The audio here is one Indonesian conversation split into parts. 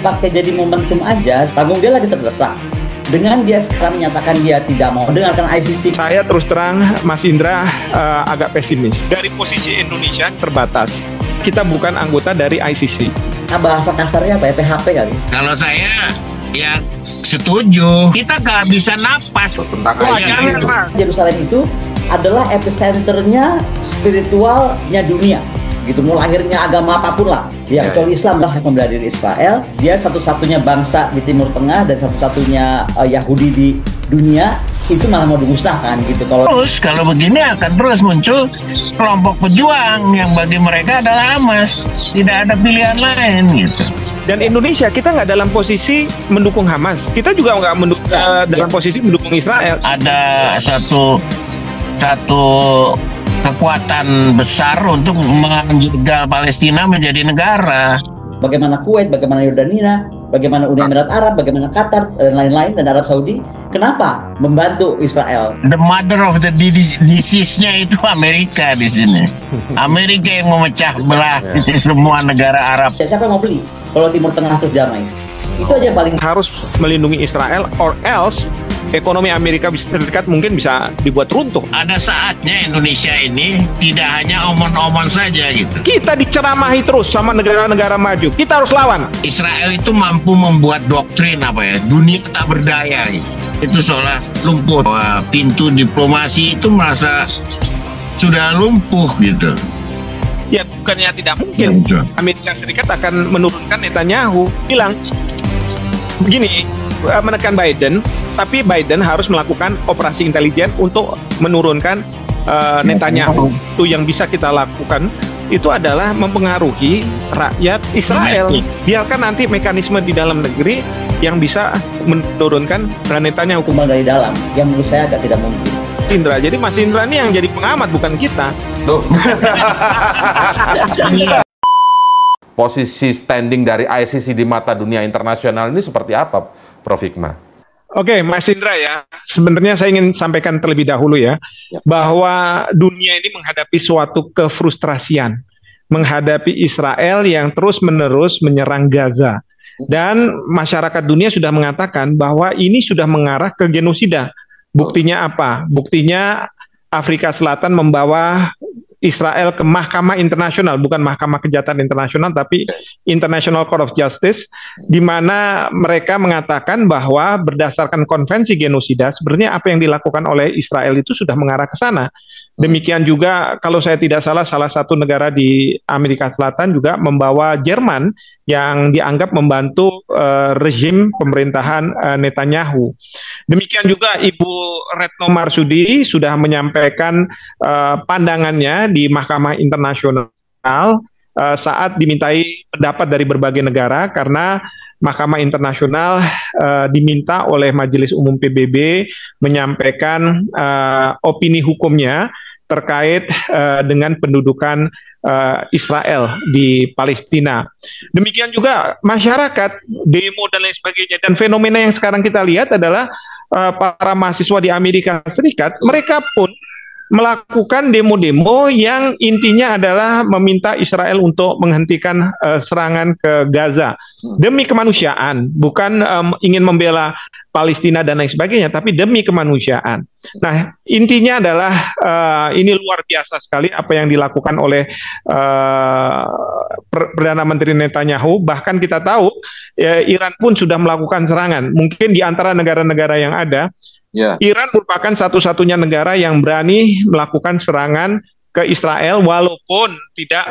dipakai jadi momentum aja. Panggung dia lagi terdesak. Dengan dia sekarang menyatakan dia tidak mau dengarkan ICC. Saya terus terang, Mas Indra, agak pesimis. Dari posisi Indonesia terbatas. Kita bukan anggota dari ICC. Nah, bahasa kasarnya apa ya? PHP kali? Kalau saya ya setuju. Kita nggak bisa napas tentang ICC. Yerusalem itu adalah epicenternya spiritualnya dunia. Gitu, mau lahirnya agama apapun lah. Ya, kecuali Islam lah yang membela diri Israel. Dia satu-satunya bangsa di Timur Tengah dan satu-satunya Yahudi di dunia. Itu malah mau dimusnahkan gitu. Kalau begini akan terus muncul kelompok pejuang yang bagi mereka adalah Hamas. Tidak ada pilihan lain gitu. Dan Indonesia, kita nggak dalam posisi mendukung Hamas. Kita juga nggak dalam posisi mendukung Israel. Ada satu kekuatan besar untuk menjegal Palestina menjadi negara. Bagaimana Kuwait, bagaimana Yordania, bagaimana Uni Emirat Arab, bagaimana Qatar, dan lain-lain, dan Arab Saudi. Kenapa membantu Israel? The mother of the disease-nya itu Amerika di sini. Amerika yang memecah belah semua negara Arab. Siapa yang mau beli kalau Timur Tengah terus damai? Itu aja yang paling harus melindungi Israel, or else ekonomi Amerika Serikat mungkin bisa dibuat runtuh. Ada saatnya Indonesia ini tidak hanya omon-omon saja gitu. Kita diceramahi terus sama negara-negara maju. Kita harus lawan. Israel itu mampu membuat doktrin dunia tak berdaya gitu. Itu seolah lumpuh. Pintu diplomasi itu merasa sudah lumpuh gitu. Ya bukannya tidak mungkin. Amerika Serikat akan menurunkan Netanyahu. Bilang begini, menekan Biden, tapi Biden harus melakukan operasi intelijen untuk menurunkan Netanyahu. Itu yang bisa kita lakukan, itu adalah mempengaruhi rakyat Israel. Biarkan nanti mekanisme di dalam negeri yang bisa menurunkan Netanyahu. Hukuman dari dalam, yang menurut saya agak tidak mungkin. Indra, jadi Mas Indra ini yang jadi pengamat, bukan kita. Tuh. Posisi standing dari ICC di mata dunia internasional ini seperti apa, Prof. Hikmah? Oke, Mas Indra ya, sebenarnya saya ingin sampaikan terlebih dahulu ya, bahwa dunia ini menghadapi suatu kefrustrasian, menghadapi Israel yang terus-menerus menyerang Gaza. Dan masyarakat dunia sudah mengatakan bahwa ini sudah mengarah ke genosida. Buktinya apa? Buktinya Afrika Selatan membawa Israel ke Mahkamah Internasional, bukan Mahkamah Kejahatan Internasional, tapi International Court of Justice, di mana mereka mengatakan bahwa berdasarkan konvensi genosida, sebenarnya apa yang dilakukan oleh Israel itu sudah mengarah ke sana. Demikian juga, kalau saya tidak salah satu negara di Amerika Selatan juga membawa Jerman yang dianggap membantu rezim pemerintahan Netanyahu. Demikian juga Ibu Retno Marsudi sudah menyampaikan pandangannya di Mahkamah Internasional saat dimintai pendapat dari berbagai negara, karena Mahkamah Internasional diminta oleh Majelis Umum PBB menyampaikan opini hukumnya terkait dengan pendudukan Israel di Palestina. Demikian juga masyarakat, demo dan lain sebagainya. Dan fenomena yang sekarang kita lihat adalah para mahasiswa di Amerika Serikat, mereka pun melakukan demo-demo yang intinya adalah meminta Israel untuk menghentikan serangan ke Gaza demi kemanusiaan, bukan ingin membela Palestina dan lain sebagainya, tapi demi kemanusiaan. Nah, intinya adalah ini luar biasa sekali apa yang dilakukan oleh Perdana Menteri Netanyahu. Bahkan kita tahu Iran pun sudah melakukan serangan. Mungkin di antara negara-negara yang ada, Iran merupakan satu-satunya negara yang berani melakukan serangan ke Israel, walaupun tidak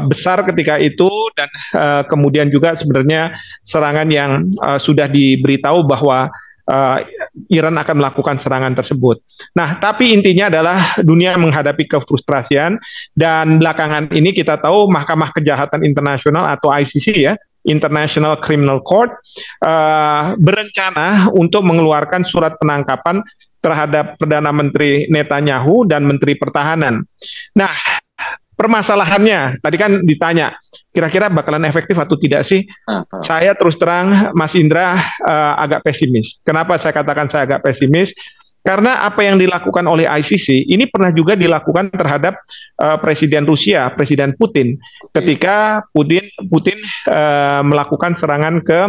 besar ketika itu, dan kemudian juga sebenarnya serangan yang sudah diberitahu bahwa Iran akan melakukan serangan tersebut. Nah, tapi intinya adalah dunia menghadapi kefrustrasian, dan belakangan ini kita tahu Mahkamah Kejahatan Internasional atau ICC ya, International Criminal Court, berencana untuk mengeluarkan surat penangkapan terhadap Perdana Menteri Netanyahu dan Menteri Pertahanan. Nah, permasalahannya, tadi kan ditanya, kira-kira bakalan efektif atau tidak sih? Saya terus terang, Mas Indra, agak pesimis. Kenapa saya katakan saya agak pesimis? Karena apa yang dilakukan oleh ICC ini pernah juga dilakukan terhadap Presiden Rusia, Presiden Putin, ketika Putin melakukan serangan ke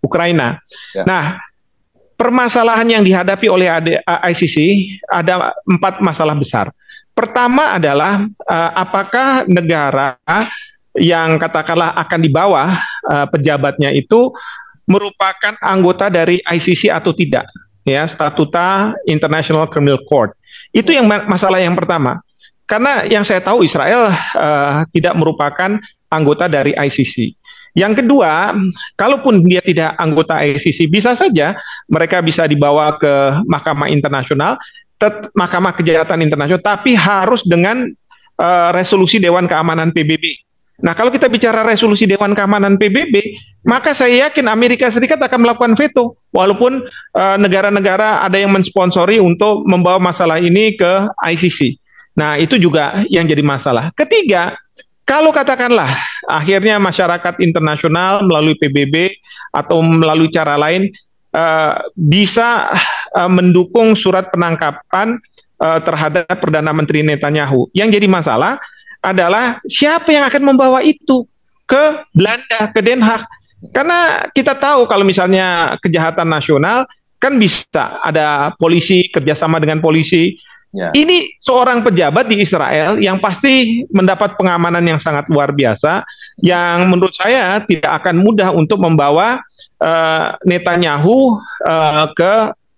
Ukraina. Ya. Nah, permasalahan yang dihadapi oleh ICC ada 4 masalah besar. Pertama adalah apakah negara yang katakanlah akan dibawa pejabatnya itu merupakan anggota dari ICC atau tidak, ya, Statuta International Criminal Court. Itu yang masalah yang pertama. Karena yang saya tahu Israel tidak merupakan anggota dari ICC. Yang kedua, kalaupun dia tidak anggota ICC, bisa saja mereka bisa dibawa ke Mahkamah Internasional, Mahkamah Kejahatan Internasional, tapi harus dengan resolusi Dewan Keamanan PBB. Nah, kalau kita bicara resolusi Dewan Keamanan PBB, maka saya yakin Amerika Serikat akan melakukan veto, walaupun negara-negara ada yang mensponsori untuk membawa masalah ini ke ICC. Nah, itu juga yang jadi masalah. Ketiga, kalau katakanlah akhirnya masyarakat internasional melalui PBB atau melalui cara lain bisa mendukung surat penangkapan terhadap Perdana Menteri Netanyahu. Yang jadi masalah adalah siapa yang akan membawa itu ke Belanda, ke Den Haag. Karena kita tahu kalau misalnya kejahatan nasional kan bisa ada polisi kerjasama dengan polisi. Ya. Ini seorang pejabat di Israel yang pasti mendapat pengamanan yang sangat luar biasa, yang menurut saya tidak akan mudah untuk membawa Netanyahu ke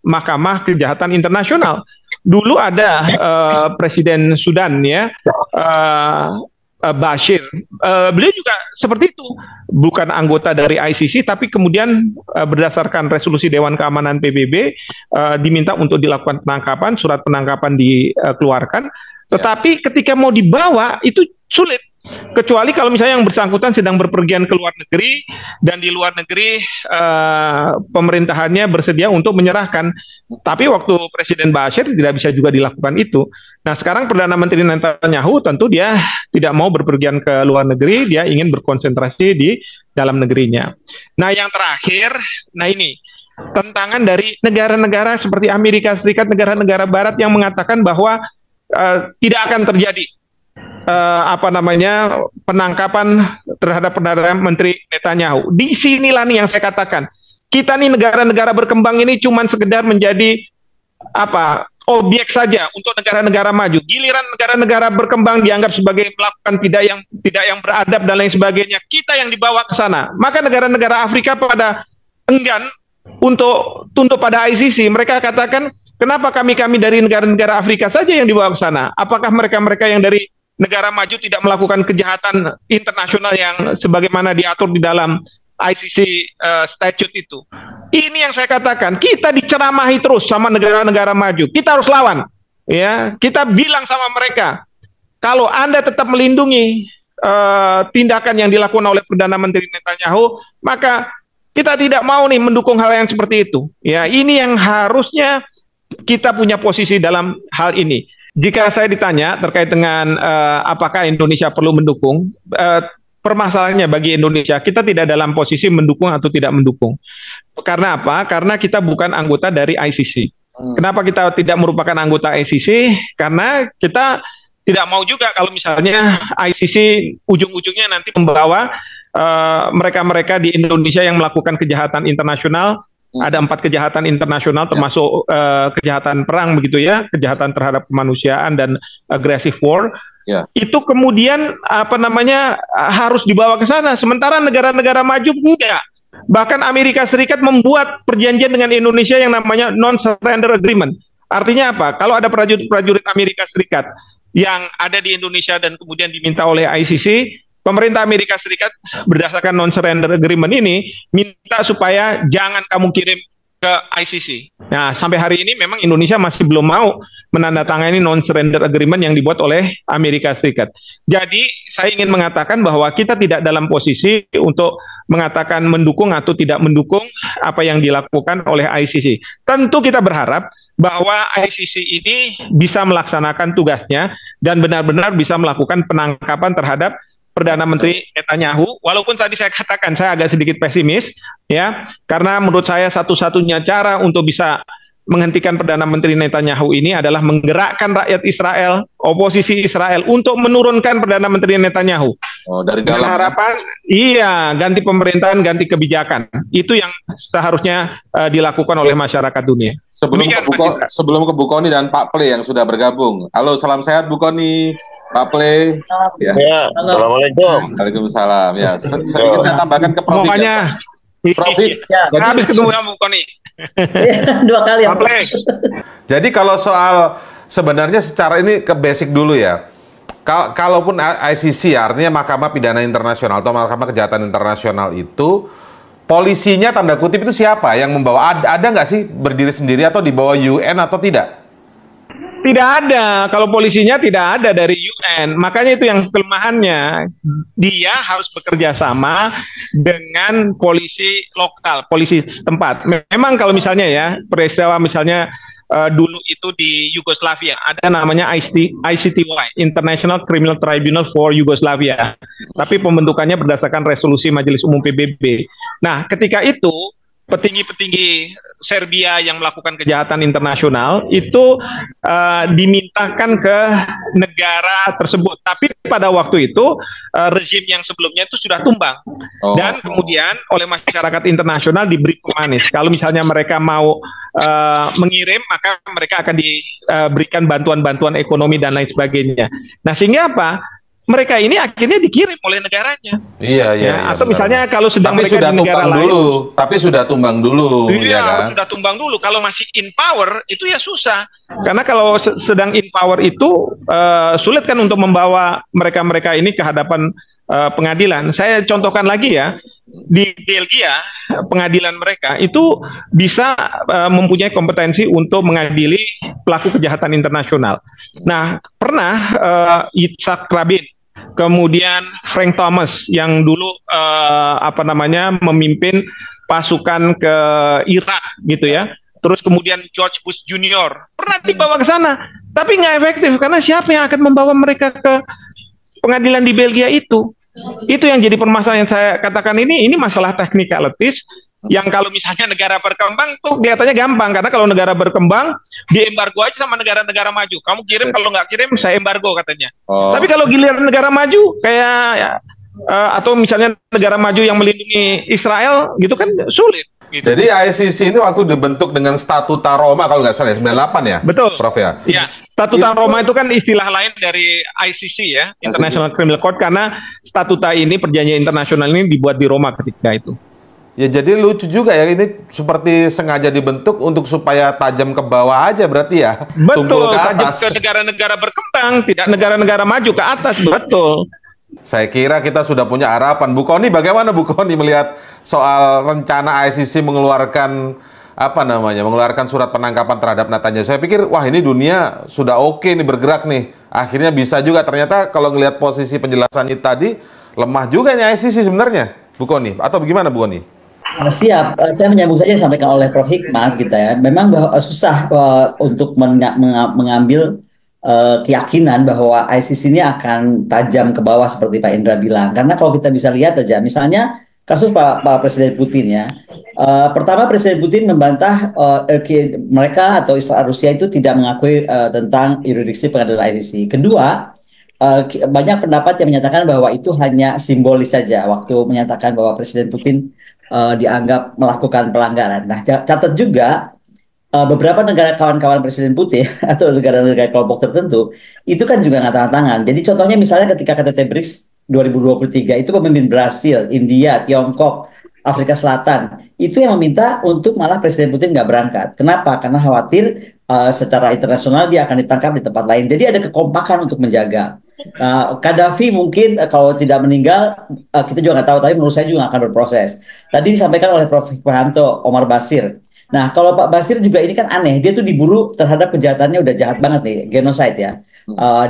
Mahkamah Kejahatan Internasional. Dulu ada Presiden Sudan, ya, Bashir, beliau juga seperti itu, bukan anggota dari ICC, tapi kemudian berdasarkan resolusi Dewan Keamanan PBB diminta untuk dilakukan penangkapan, surat penangkapan dikeluarkan, tetapi ketika mau dibawa itu sulit, kecuali kalau misalnya yang bersangkutan sedang berpergian ke luar negeri dan di luar negeri pemerintahannya bersedia untuk menyerahkan. Tapi waktu Presiden Bashir tidak bisa juga dilakukan itu. Nah, sekarang Perdana Menteri Netanyahu tentu dia tidak mau berpergian ke luar negeri, dia ingin berkonsentrasi di dalam negerinya. Nah, yang terakhir, nah ini tentangan dari negara-negara seperti Amerika Serikat, negara-negara Barat yang mengatakan bahwa tidak akan terjadi penangkapan terhadap Perdana Menteri Netanyahu. Di sinilah nih yang saya katakan, kita nih negara-negara berkembang ini cuma sekedar menjadi objek saja untuk negara-negara maju. Giliran negara-negara berkembang dianggap sebagai melakukan tidak yang beradab dan lain sebagainya, kita yang dibawa ke sana. Maka negara-negara Afrika pada enggan untuk tunduk pada ICC. Mereka katakan, kenapa kami dari negara-negara Afrika saja yang dibawa ke sana? Apakah mereka yang dari negara maju tidak melakukan kejahatan internasional yang sebagaimana diatur di dalam ICC statute itu? Ini yang saya katakan, kita diceramahi terus sama negara-negara maju. Kita harus lawan, ya. Kita bilang sama mereka, kalau Anda tetap melindungi tindakan yang dilakukan oleh Perdana Menteri Netanyahu, maka kita tidak mau nih mendukung hal yang seperti itu. Ya, ini yang harusnya kita punya posisi dalam hal ini. Jika saya ditanya terkait dengan apakah Indonesia perlu mendukung, permasalahannya bagi Indonesia, kita tidak dalam posisi mendukung atau tidak mendukung. Karena apa? Karena kita bukan anggota dari ICC. Kenapa kita tidak merupakan anggota ICC? Karena kita tidak mau juga kalau misalnya ICC ujung-ujungnya nanti membawa mereka-mereka di Indonesia yang melakukan kejahatan internasional. Ada 4 kejahatan internasional termasuk kejahatan perang begitu ya, kejahatan terhadap kemanusiaan dan aggressive war. Itu kemudian harus dibawa ke sana. Sementara negara-negara maju enggak. Bahkan Amerika Serikat membuat perjanjian dengan Indonesia yang namanya non-surrender agreement. Artinya apa? Kalau ada prajurit Amerika Serikat yang ada di Indonesia dan kemudian diminta oleh ICC, pemerintah Amerika Serikat berdasarkan non-surrender agreement ini minta supaya jangan kamu kirim ke ICC. Nah, sampai hari ini memang Indonesia masih belum mau menandatangani non-surrender agreement yang dibuat oleh Amerika Serikat. Jadi, saya ingin mengatakan bahwa kita tidak dalam posisi untuk mengatakan mendukung atau tidak mendukung apa yang dilakukan oleh ICC. Tentu kita berharap bahwa ICC ini bisa melaksanakan tugasnya dan benar-benar bisa melakukan penangkapan terhadap Perdana Menteri Netanyahu, walaupun tadi saya katakan saya agak sedikit pesimis, ya, karena menurut saya satu-satunya cara untuk bisa menghentikan Perdana Menteri Netanyahu ini adalah menggerakkan rakyat Israel, oposisi Israel untuk menurunkan Perdana Menteri Netanyahu. Oh, dari Dengan dalam. harapan, iya, ganti pemerintahan, ganti kebijakan. Itu yang seharusnya dilakukan oleh masyarakat dunia. Sebelum ke Bu Koni dan Pak Ple yang sudah bergabung. Halo, salam sehat Bu Koni, Pak Ple. Ya, Assalamualaikum. Waalaikumsalam. Ya, sedikit saya tambahkan ke Prof. Makanya, Prof. ya, habis ketemu sama Bu Koni. 2 kali ya. Jadi kalau soal sebenarnya secara ini ke basic dulu ya. Kalaupun ICC artinya Mahkamah Pidana Internasional atau Mahkamah Kejahatan Internasional itu polisinya tanda kutip itu siapa yang membawa? Ada nggak sih berdiri sendiri atau di bawah UN atau tidak? Tidak ada. Kalau polisinya tidak ada dari UN. Makanya itu yang kelemahannya. Dia harus bekerja sama dengan polisi lokal, polisi setempat. Memang kalau misalnya ya, peristiwa misalnya dulu itu di Yugoslavia, ada namanya ICTY, International Criminal Tribunal for Yugoslavia. Tapi pembentukannya berdasarkan resolusi Majelis Umum PBB. Nah, ketika itu petinggi-petinggi Serbia yang melakukan kejahatan internasional itu dimintakan ke negara tersebut. Tapi pada waktu itu rezim yang sebelumnya itu sudah tumbang. Dan kemudian oleh masyarakat internasional diberi pemanis. Kalau misalnya mereka mau mengirim, maka mereka akan diberikan bantuan-bantuan ekonomi dan lain sebagainya. Nah, sehingga apa? Mereka ini akhirnya dikirim oleh negaranya. Iya. Atau misalnya kalau sedang tapi mereka sudah di negara lain, tapi sudah tumbang dulu, iya, ya kan? sudah tumbang dulu. Kalau masih in power itu ya susah. Karena kalau sedang in power itu sulit kan untuk membawa mereka-mereka ini ke hadapan pengadilan. Saya contohkan lagi ya, di Belgia pengadilan mereka itu bisa mempunyai kompetensi untuk mengadili pelaku kejahatan internasional. Nah, pernah Yitzhak Rabin, kemudian Frank Thomas yang dulu memimpin pasukan ke Irak gitu ya. Terus kemudian George Bush Junior pernah dibawa ke sana, tapi nggak efektif karena siapa yang akan membawa mereka ke pengadilan di Belgia itu? Itu yang jadi permasalahan yang saya katakan ini masalah technicalities yang kalau misalnya negara berkembang tuh kelihatannya gampang, karena kalau negara berkembang diembargo aja sama negara-negara maju. Kamu kirim, kalau nggak kirim saya embargo katanya. Tapi kalau giliran negara maju kayak atau misalnya negara maju yang melindungi Israel gitu kan sulit. Gitu. Jadi ICC ini waktu dibentuk dengan Statuta Roma kalau nggak salah 98 ya? Betul. Prof ya? Iya. Statuta Roma itu kan istilah lain dari ICC ya, International Criminal Court, karena statuta ini, perjanjian internasional ini dibuat di Roma ketika itu. Ya jadi lucu juga ya, ini seperti sengaja dibentuk untuk supaya tajam ke bawah aja berarti ya? Betul, ke tajam atas. ke negara-negara berkembang, tidak negara-negara maju ke atas, betul. Saya kira kita sudah punya harapan. Bu Koni, bagaimana Bu Koni melihat soal rencana ICC mengeluarkan mengeluarkan surat penangkapan terhadap Netanyahu? Saya pikir, wah ini dunia sudah oke nih bergerak nih. Akhirnya bisa juga. Ternyata kalau ngelihat posisi penjelasannya tadi, lemah juga nih ICC sebenarnya, Bu Koni. Atau bagaimana Bu Koni? Siap, saya menyambung saja yang disampaikan oleh Prof. Hikmat gitu ya. Memang susah untuk mengambil keyakinan bahwa ICC ini akan tajam ke bawah seperti Pak Indra bilang. Karena kalau kita bisa lihat aja, misalnya kasus Pak Presiden Putin ya. Pertama, Presiden Putin membantah mereka atau Israel Rusia itu tidak mengakui tentang yurisdiksi pengadilan ICC. Kedua, banyak pendapat yang menyatakan bahwa itu hanya simbolis saja waktu menyatakan bahwa Presiden Putin dianggap melakukan pelanggaran. Nah, catat juga beberapa negara kawan-kawan Presiden Putin atau negara-negara kelompok tertentu itu kan juga nggak tanda tangan. Jadi contohnya misalnya ketika KTT BRICS 2023 itu pemimpin Brasil, India, Tiongkok, Afrika Selatan itu yang meminta untuk malah Presiden Putin nggak berangkat. Kenapa? Karena khawatir secara internasional dia akan ditangkap di tempat lain. Jadi ada kekompakan untuk menjaga. Gaddafi mungkin kalau tidak meninggal kita juga nggak tahu, tapi menurut saya juga akan berproses. Tadi disampaikan oleh Prof. Hikmahanto, Omar Basir. Nah, kalau Pak Basir juga ini kan aneh, dia tuh diburu terhadap kejahatannya udah jahat banget nih, genocide ya,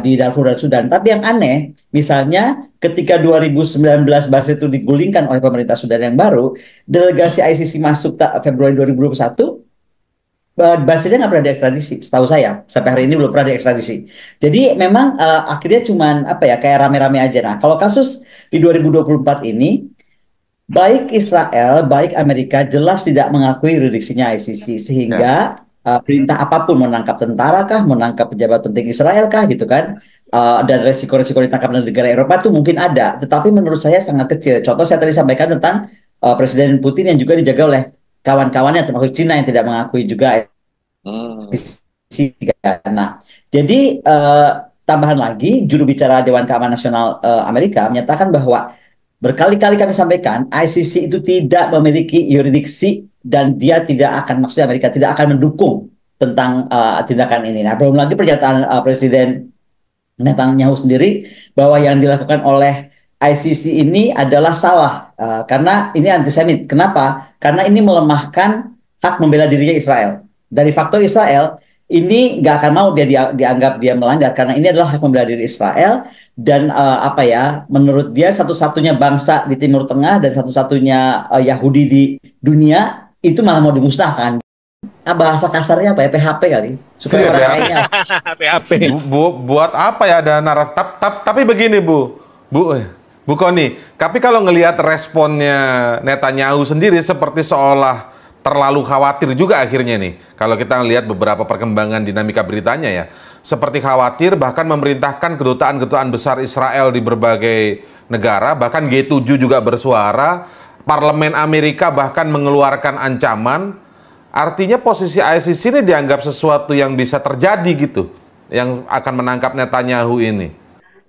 di Darfur dan Sudan. Tapi yang aneh, misalnya ketika 2019 Basir itu digulingkan oleh pemerintah Sudan yang baru, delegasi ICC masuk Februari 2021, Basirnya nggak pernah diekstradisi, setahu saya sampai hari ini belum pernah diekstradisi. Jadi memang akhirnya cuman kayak rame-rame aja. Nah, kalau kasus di 2024 ini, baik Israel, baik Amerika jelas tidak mengakui yurisdiksinya ICC, sehingga perintah apapun, menangkap tentara kah, menangkap pejabat penting Israel kah, gitu kan. Dan resiko-resiko ditangkap dari negara Eropa itu mungkin ada, tetapi menurut saya sangat kecil. Contoh saya tadi sampaikan tentang Presiden Putin yang juga dijaga oleh kawan-kawannya, termasuk Cina yang tidak mengakui juga. Nah, jadi tambahan lagi, juru bicara Dewan Keamanan Nasional Amerika menyatakan bahwa berkali-kali kami sampaikan, ICC itu tidak memiliki yurisdiksi dan dia tidak akan, maksudnya Amerika tidak akan mendukung tentang tindakan ini. Nah, belum lagi pernyataan Presiden Netanyahu sendiri bahwa yang dilakukan oleh ICC ini adalah salah karena ini antisemit. Kenapa? Karena ini melemahkan hak membela dirinya Israel. Dari faktor Israel, ini nggak akan mau dianggap dia melanggar karena ini adalah hak membela diri Israel dan menurut dia satu-satunya bangsa di Timur Tengah dan satu-satunya Yahudi di dunia itu malah mau dimusnahkan. Bahasa kasarnya apa ya, PHP kali supaya orang kayaknya PHP. Buat apa ya ada narasi? Tapi begini Bu Kony, tapi kalau ngelihat responnya Netanyahu sendiri seperti seolah terlalu khawatir juga akhirnya nih. Kalau kita ngelihat beberapa perkembangan dinamika beritanya ya, seperti khawatir, bahkan memerintahkan kedutaan-kedutaan besar Israel di berbagai negara, bahkan G7 juga bersuara, Parlemen Amerika bahkan mengeluarkan ancaman. Artinya posisi ICC ini dianggap sesuatu yang bisa terjadi gitu, yang akan menangkap Netanyahu ini.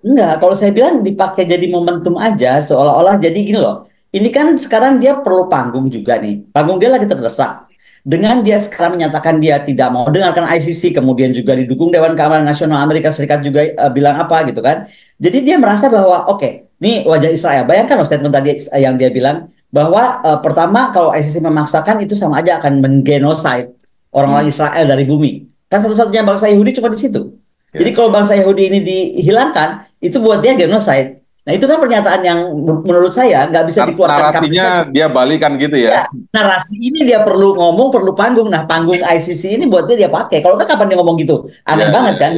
Enggak, kalau saya bilang dipakai jadi momentum aja, seolah-olah jadi gini loh. Ini kan sekarang dia perlu panggung juga nih. Panggung dia lagi terdesak. Dengan dia sekarang menyatakan dia tidak mau dengarkan ICC, kemudian juga didukung Dewan Keamanan Nasional Amerika Serikat juga bilang apa gitu kan. Jadi dia merasa bahwa oke, nih wajah Israel. Bayangkan loh statement tadi yang dia bilang bahwa pertama kalau ICC memaksakan itu sama aja akan menggenosid orang-orang Israel dari bumi. Kan satu-satunya bangsa Yahudi cuma di situ. Jadi kalau bangsa Yahudi ini dihilangkan, itu buat dia genosid. Nah itu kan pernyataan yang menurut saya nggak bisa dikeluarkan. Narasinya dia balikan gitu ya. Narasi ini dia perlu ngomong, perlu panggung. Nah panggung ICC ini buat dia pakai. Kalau nggak kapan dia ngomong gitu? Aneh banget kan?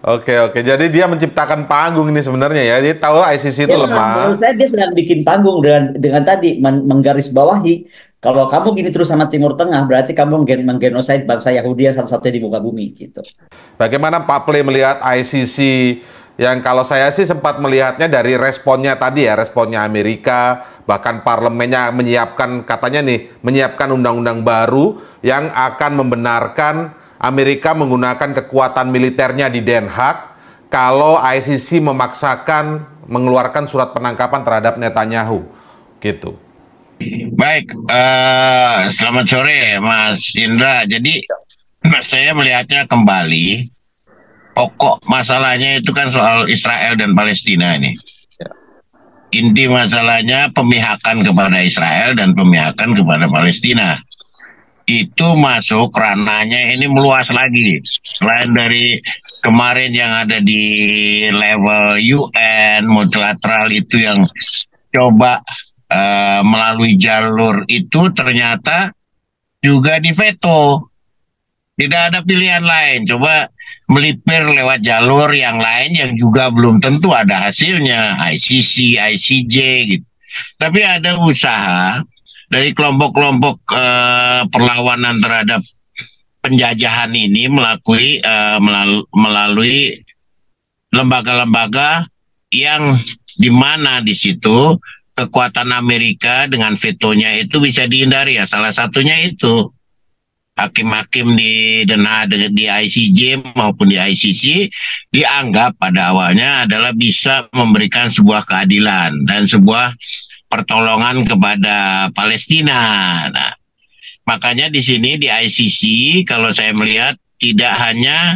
Oke, jadi dia menciptakan panggung ini sebenarnya ya. Dia tahu ICC itu lemah. Menurut saya dia sedang bikin panggung dengan tadi menggarisbawahi kalau kamu gini terus sama Timur Tengah berarti kamu menggenosid bangsa Yahudi yang satu-satunya di muka bumi gitu. Bagaimana Pak Play melihat ICC yang kalau saya sih sempat melihatnya dari responnya tadi ya, responnya Amerika, bahkan parlemennya menyiapkan undang-undang baru yang akan membenarkan Amerika menggunakan kekuatan militernya di Den Haag kalau ICC memaksakan mengeluarkan surat penangkapan terhadap Netanyahu, gitu. Baik, selamat sore Mas Indra. Jadi saya melihatnya kembali, pokok masalahnya itu kan soal Israel dan Palestina ini. Inti masalahnya pemihakan kepada Israel dan pemihakan kepada Palestina. Itu masuk ranahnya ini meluas lagi. Selain dari kemarin yang ada di level UN, multilateral itu yang coba melalui jalur itu ternyata juga diveto. Tidak ada pilihan lain. Coba melipir lewat jalur yang lain yang juga belum tentu ada hasilnya. ICC, ICJ gitu. Tapi ada usaha dari kelompok-kelompok perlawanan terhadap penjajahan ini melalui lembaga-lembaga yang di mana di situ kekuatan Amerika dengan vetonya itu bisa dihindari ya. Salah satunya itu hakim-hakim di Den Haag, di ICJ maupun di ICC dianggap pada awalnya adalah bisa memberikan sebuah keadilan dan sebuah pertolongan kepada Palestina. Nah, makanya di sini di ICC kalau saya melihat tidak hanya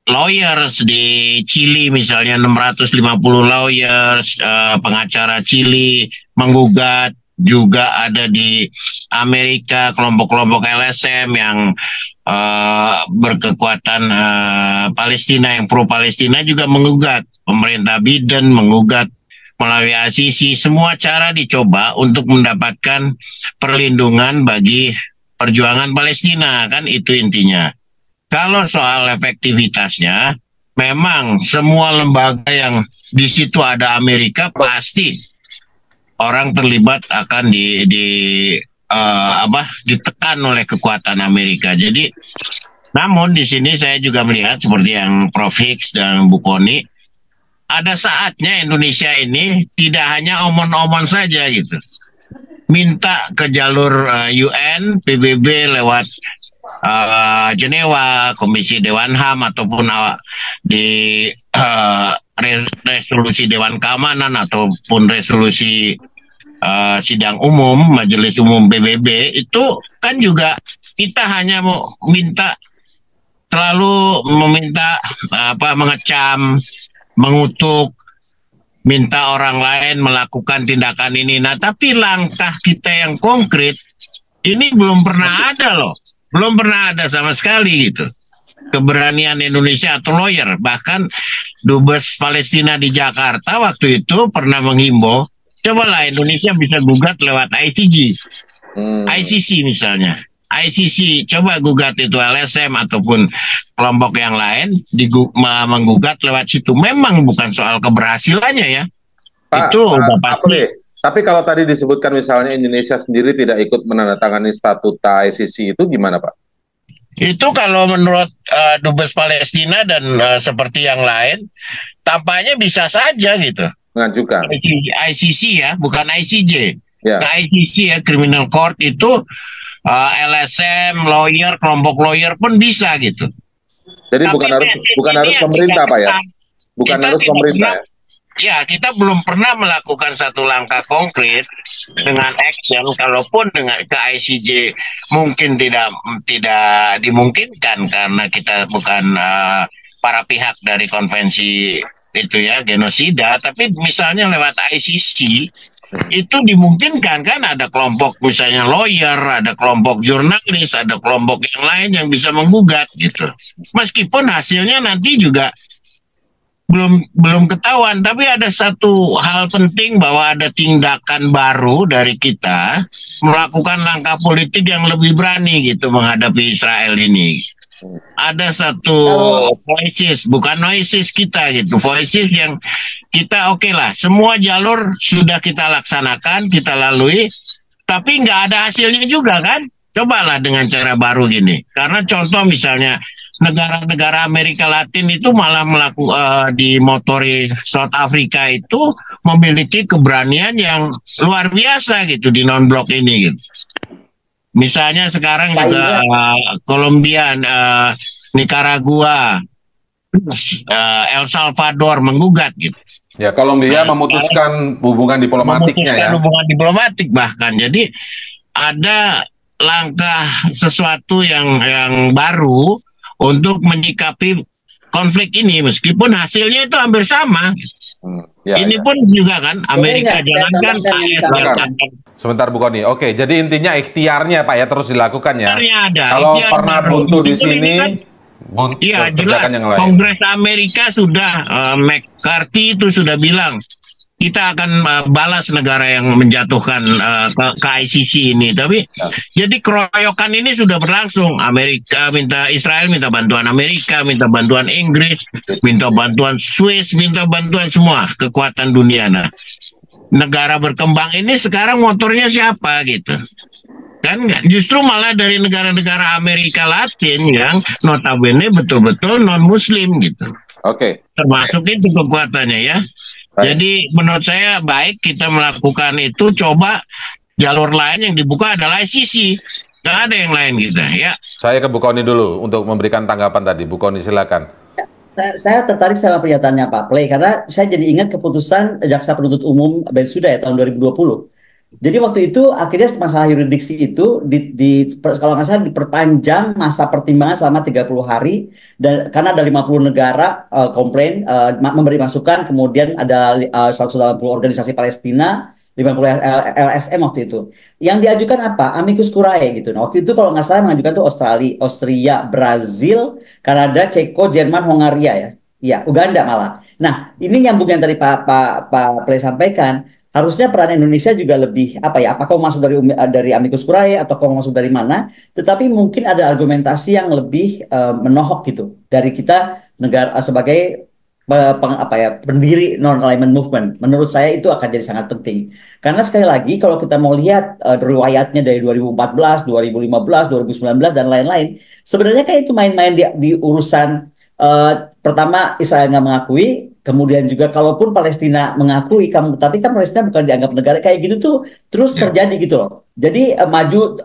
lawyers di Chili misalnya 650 lawyers, pengacara Chili menggugat, juga ada di Amerika kelompok-kelompok LSM yang berkekuatan Palestina, yang pro Palestina juga menggugat, pemerintah Biden menggugat melalui ICC. Semua cara dicoba untuk mendapatkan perlindungan bagi perjuangan Palestina, kan itu intinya. Kalau soal efektivitasnya, memang semua lembaga yang di situ ada Amerika pasti orang terlibat akan ditekan oleh kekuatan Amerika. Jadi, namun di sini saya juga melihat seperti yang Prof. Hicks dan Bu Kony, ada saatnya Indonesia ini tidak hanya omon-omon saja gitu. Minta ke jalur UN, PBB lewat Jenewa, Komisi Dewan HAM ataupun di resolusi Dewan Keamanan ataupun resolusi sidang umum Majelis Umum PBB, itu kan juga kita hanya mau selalu meminta mengecam, mengutuk, minta orang lain melakukan tindakan ini. Nah, tapi langkah kita yang konkret ini belum pernah ada loh. Belum pernah ada sama sekali gitu. Keberanian Indonesia atau lawyer. Bahkan Dubes Palestina di Jakarta waktu itu pernah menghimbau, cobalah Indonesia bisa gugat lewat ICC. ICC misalnya. ICC, coba gugat itu LSM ataupun kelompok yang lain menggugat lewat situ. Memang bukan soal keberhasilannya ya. Itu udah pasti. Tapi kalau tadi disebutkan misalnya Indonesia sendiri tidak ikut menandatangani statuta ICC, itu gimana Pak? Itu kalau menurut Dubes Palestina dan seperti yang lain, tampaknya bisa saja gitu. Mengajukan. ICC ya, bukan ICJ. Ya. Ke ICC ya, Criminal Court itu LSM, lawyer, kelompok lawyer pun bisa gitu. Jadi bukan harus pemerintah Pak ya? Bukan harus pemerintah ya? Ya, kita belum pernah melakukan satu langkah konkret dengan action. Kalaupun dengan ke ICJ mungkin tidak dimungkinkan karena kita bukan para pihak dari konvensi itu ya, genosida. Tapi misalnya lewat ICC itu dimungkinkan kan, ada kelompok misalnya lawyer, ada kelompok jurnalis, ada kelompok yang lain yang bisa menggugat gitu. Meskipun hasilnya nanti juga belum ketahuan, tapi ada satu hal penting bahwa ada tindakan baru dari kita melakukan langkah politik yang lebih berani gitu menghadapi Israel ini. Ada satu voices, bukan noises kita gitu, voices yang kita oke lah, semua jalur sudah kita laksanakan, kita lalui, tapi nggak ada hasilnya juga kan. Cobalah dengan cara baru gini, karena contoh misalnya negara-negara Amerika Latin itu malah dimotori South Africa itu memiliki keberanian yang luar biasa gitu di non-blok ini gitu. Misalnya sekarang juga Kolombia, Nicaragua, El Salvador menggugat gitu. Ya, Kolombia memutuskan hubungan diplomatiknya ya. Hubungan diplomatik bahkan. Jadi ada langkah sesuatu yang baru untuk menyikapi konflik ini, meskipun hasilnya itu hampir sama. Ini pun juga kan Amerika jalankan, AS jalankan. Sebentar Bu Kony. Oke, jadi intinya ikhtiarnya Pak ya terus dilakukan ya. Ada. Kalau pernah buntu di sini, iya jelas. Kongres Amerika sudah McCarthy itu sudah bilang kita akan balas negara yang menjatuhkan ke ICC ini. Tapi jadi keroyokan ini sudah berlangsung. Israel minta bantuan Amerika, minta bantuan Inggris, minta bantuan Swiss, minta bantuan semua kekuatan dunia. Nah, negara berkembang ini sekarang motornya siapa gitu? Kan justru malah dari negara-negara Amerika Latin yang notabene betul-betul non-Muslim gitu. Oke. Termasuk itu kekuatannya ya. Baik. Jadi menurut saya baik kita melakukan itu, coba jalur lain yang dibuka adalah ICC. Nggak ada yang lain gitu ya. Saya ke Bu Kony dulu untuk memberikan tanggapan tadi. Bu Kony silakan. Saya tertarik sama pernyataannya Pak Play karena saya jadi ingat keputusan Jaksa Penuntut Umum Bensouda ya tahun 2020. Jadi waktu itu akhirnya masalah yurisdiksi itu kalau nggak salah diperpanjang masa pertimbangan selama 30 hari dan karena ada 50 negara komplain memberi masukan, kemudian ada 180 organisasi Palestina, 50 LSM waktu itu. Yang diajukan apa? Amicus Curiae gitu. Nah, waktu itu kalau nggak salah mengajukan tuh Austria, Brazil, Kanada, Ceko, Jerman, Hongaria ya. Iya, Uganda malah. Nah, ini nyambung yang tadi Pak Play sampaikan. Harusnya peran Indonesia juga lebih apakah masuk dari Amicus Curiae atau kau masuk dari mana, tetapi mungkin ada argumentasi yang lebih menohok gitu dari kita negara sebagai pendiri non-alignment movement. Menurut saya itu akan jadi sangat penting. Karena sekali lagi kalau kita mau lihat riwayatnya dari 2014, 2015, 2019 dan lain-lain, sebenarnya kan itu main-main di urusan pertama Israel nggak mengakui, kemudian juga kalaupun Palestina mengakui, tapi kan Palestina bukan dianggap negara, kayak gitu tuh terus terjadi gitu loh. Jadi maju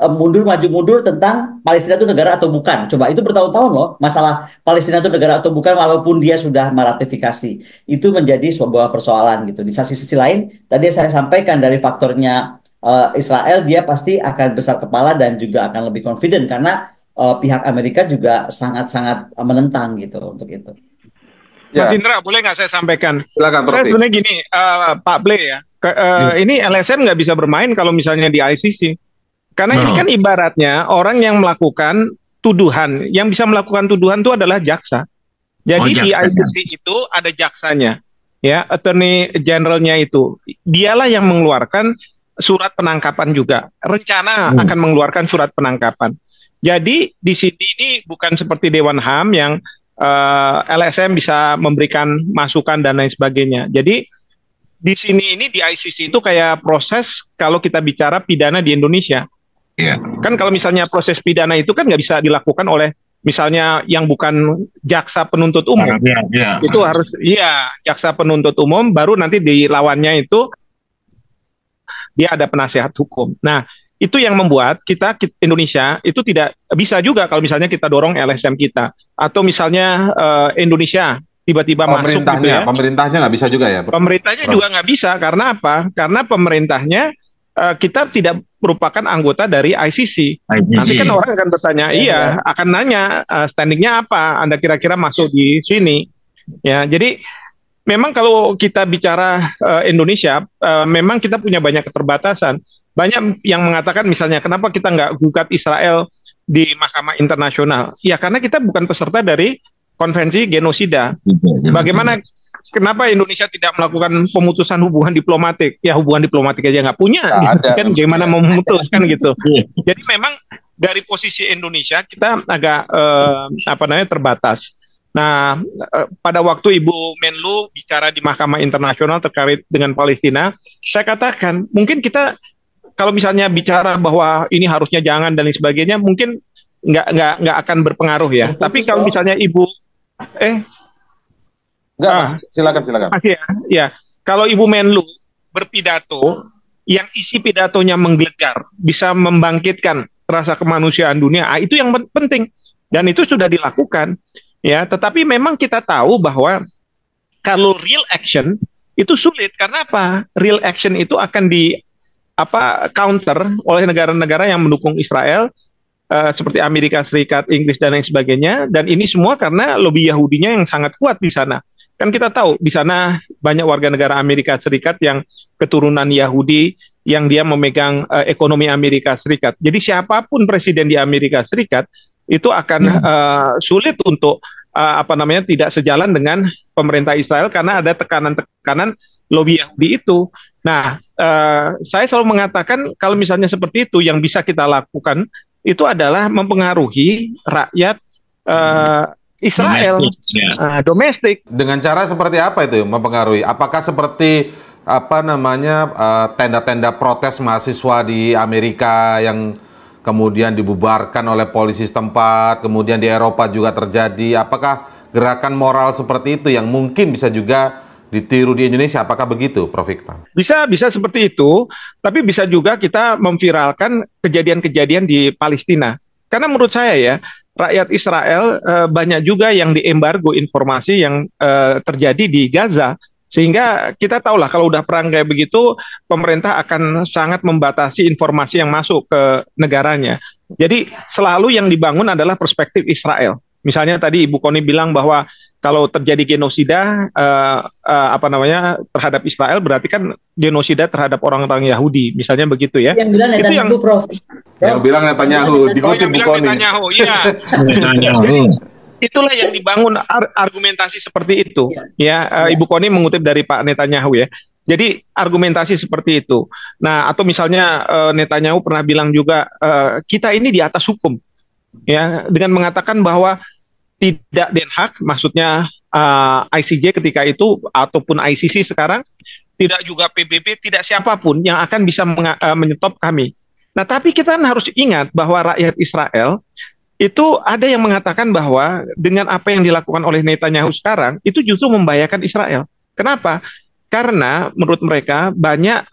mundur tentang Palestina itu negara atau bukan. Coba itu bertahun-tahun loh masalah Palestina itu negara atau bukan, walaupun dia sudah meratifikasi. Itu menjadi sebuah persoalan gitu. Di sisi lain, tadi saya sampaikan dari faktornya Israel, dia pasti akan besar kepala dan juga akan lebih confident karena pihak Amerika juga sangat-sangat menentang gitu untuk itu. Mas Indra, boleh nggak saya sampaikan? Silakan, Prof. Saya sebenarnya gini, Pak Ble ya, ini LSM nggak bisa bermain kalau misalnya di ICC. Karena ini kan ibaratnya orang yang melakukan tuduhan, yang bisa melakukan tuduhan itu adalah jaksa. Jadi di ICC itu ada jaksanya, ya, Attorney Generalnya itu. Dialah yang mengeluarkan surat penangkapan juga. Rencana akan mengeluarkan surat penangkapan. Jadi di sini ini bukan seperti Dewan HAM yang LSM bisa memberikan masukan dan lain sebagainya. Jadi di sini ini di ICC itu kayak proses kalau kita bicara pidana di Indonesia. Kan kalau misalnya proses pidana itu kan nggak bisa dilakukan oleh misalnya yang bukan jaksa penuntut umum. Itu harus jaksa penuntut umum, baru nanti di lawannya itu dia ada penasihat hukum. Nah, itu yang membuat kita Indonesia itu tidak bisa juga kalau misalnya kita dorong LSM kita, atau misalnya Indonesia tiba-tiba masuk gitu ya. Pemerintahnya nggak bisa juga ya? Pemerintahnya juga nggak bisa, karena apa? Karena pemerintahnya kita tidak merupakan anggota dari ICC. Nanti kan orang akan bertanya, akan nanya standingnya apa? Anda kira-kira masuk di sini? Ya, jadi memang kalau kita bicara Indonesia, memang kita punya banyak keterbatasan. Banyak yang mengatakan misalnya, kenapa kita nggak gugat Israel di Mahkamah Internasional? Ya karena kita bukan peserta dari konvensi genosida. Bagaimana, kenapa Indonesia tidak melakukan pemutusan hubungan diplomatik? Ya hubungan diplomatik aja nggak punya, gitu kan? Bagaimana mau memutuskan gitu? Jadi memang dari posisi Indonesia kita agak terbatas. Nah, pada waktu Ibu Menlu bicara di Mahkamah Internasional terkait dengan Palestina, saya katakan mungkin kita kalau misalnya bicara bahwa ini harusnya jangan dan lain sebagainya, mungkin nggak akan berpengaruh ya. Tapi kalau misalnya Ibu silakan. Ya, kalau Ibu Menlu berpidato yang isi pidatonya menggelegar, bisa membangkitkan rasa kemanusiaan dunia, itu yang penting, dan itu sudah dilakukan. Ya, tetapi memang kita tahu bahwa kalau real action itu sulit, karena apa? Real action itu akan counter oleh negara-negara yang mendukung Israel, seperti Amerika Serikat, Inggris dan lain sebagainya, dan ini semua karena lobby Yahudinya yang sangat kuat di sana. Kan kita tahu di sana banyak warga negara Amerika Serikat yang keturunan Yahudi, yang dia memegang ekonomi Amerika Serikat. Jadi siapapun presiden di Amerika Serikat itu akan sulit untuk tidak sejalan dengan pemerintah Israel, karena ada tekanan-tekanan lobby Yahudi itu. Nah, saya selalu mengatakan kalau misalnya seperti itu, yang bisa kita lakukan itu adalah mempengaruhi rakyat Israel domestik. Dengan cara seperti apa itu mempengaruhi? Apakah seperti tenda-tenda protes mahasiswa di Amerika yang kemudian dibubarkan oleh polisi setempat, kemudian di Eropa juga terjadi? Apakah gerakan moral seperti itu yang mungkin bisa juga ditiru di Indonesia? Apakah begitu, Prof. Hikmah? Bisa seperti itu, tapi bisa juga kita memviralkan kejadian-kejadian di Palestina. Karena menurut saya ya, rakyat Israel banyak juga yang diembargo informasi yang terjadi di Gaza. Sehingga kita tahulah kalau udah perang kayak begitu, pemerintah akan sangat membatasi informasi yang masuk ke negaranya. Jadi selalu yang dibangun adalah perspektif Israel. Misalnya tadi Ibu Koni bilang bahwa kalau terjadi genosida terhadap Israel, berarti kan genosida terhadap orang-orang Yahudi, misalnya begitu ya. Yang bilang Netanyahu, Prof. Yang bilang Netanyahu, dikutip Bu Koni. Itulah yang dibangun argumentasi seperti itu. Ibu Koni mengutip dari Pak Netanyahu ya. Jadi argumentasi seperti itu. Nah, atau misalnya Netanyahu pernah bilang juga kita ini di atas hukum, ya, dengan mengatakan bahwa tidak Den Haag, maksudnya ICJ ketika itu ataupun ICC sekarang, tidak juga PBB, tidak siapapun yang akan bisa menyetop kami. Nah, tapi kita kan harus ingat bahwa rakyat Israel itu ada yang mengatakan bahwa dengan apa yang dilakukan oleh Netanyahu sekarang itu justru membahayakan Israel. Kenapa? Karena menurut mereka banyak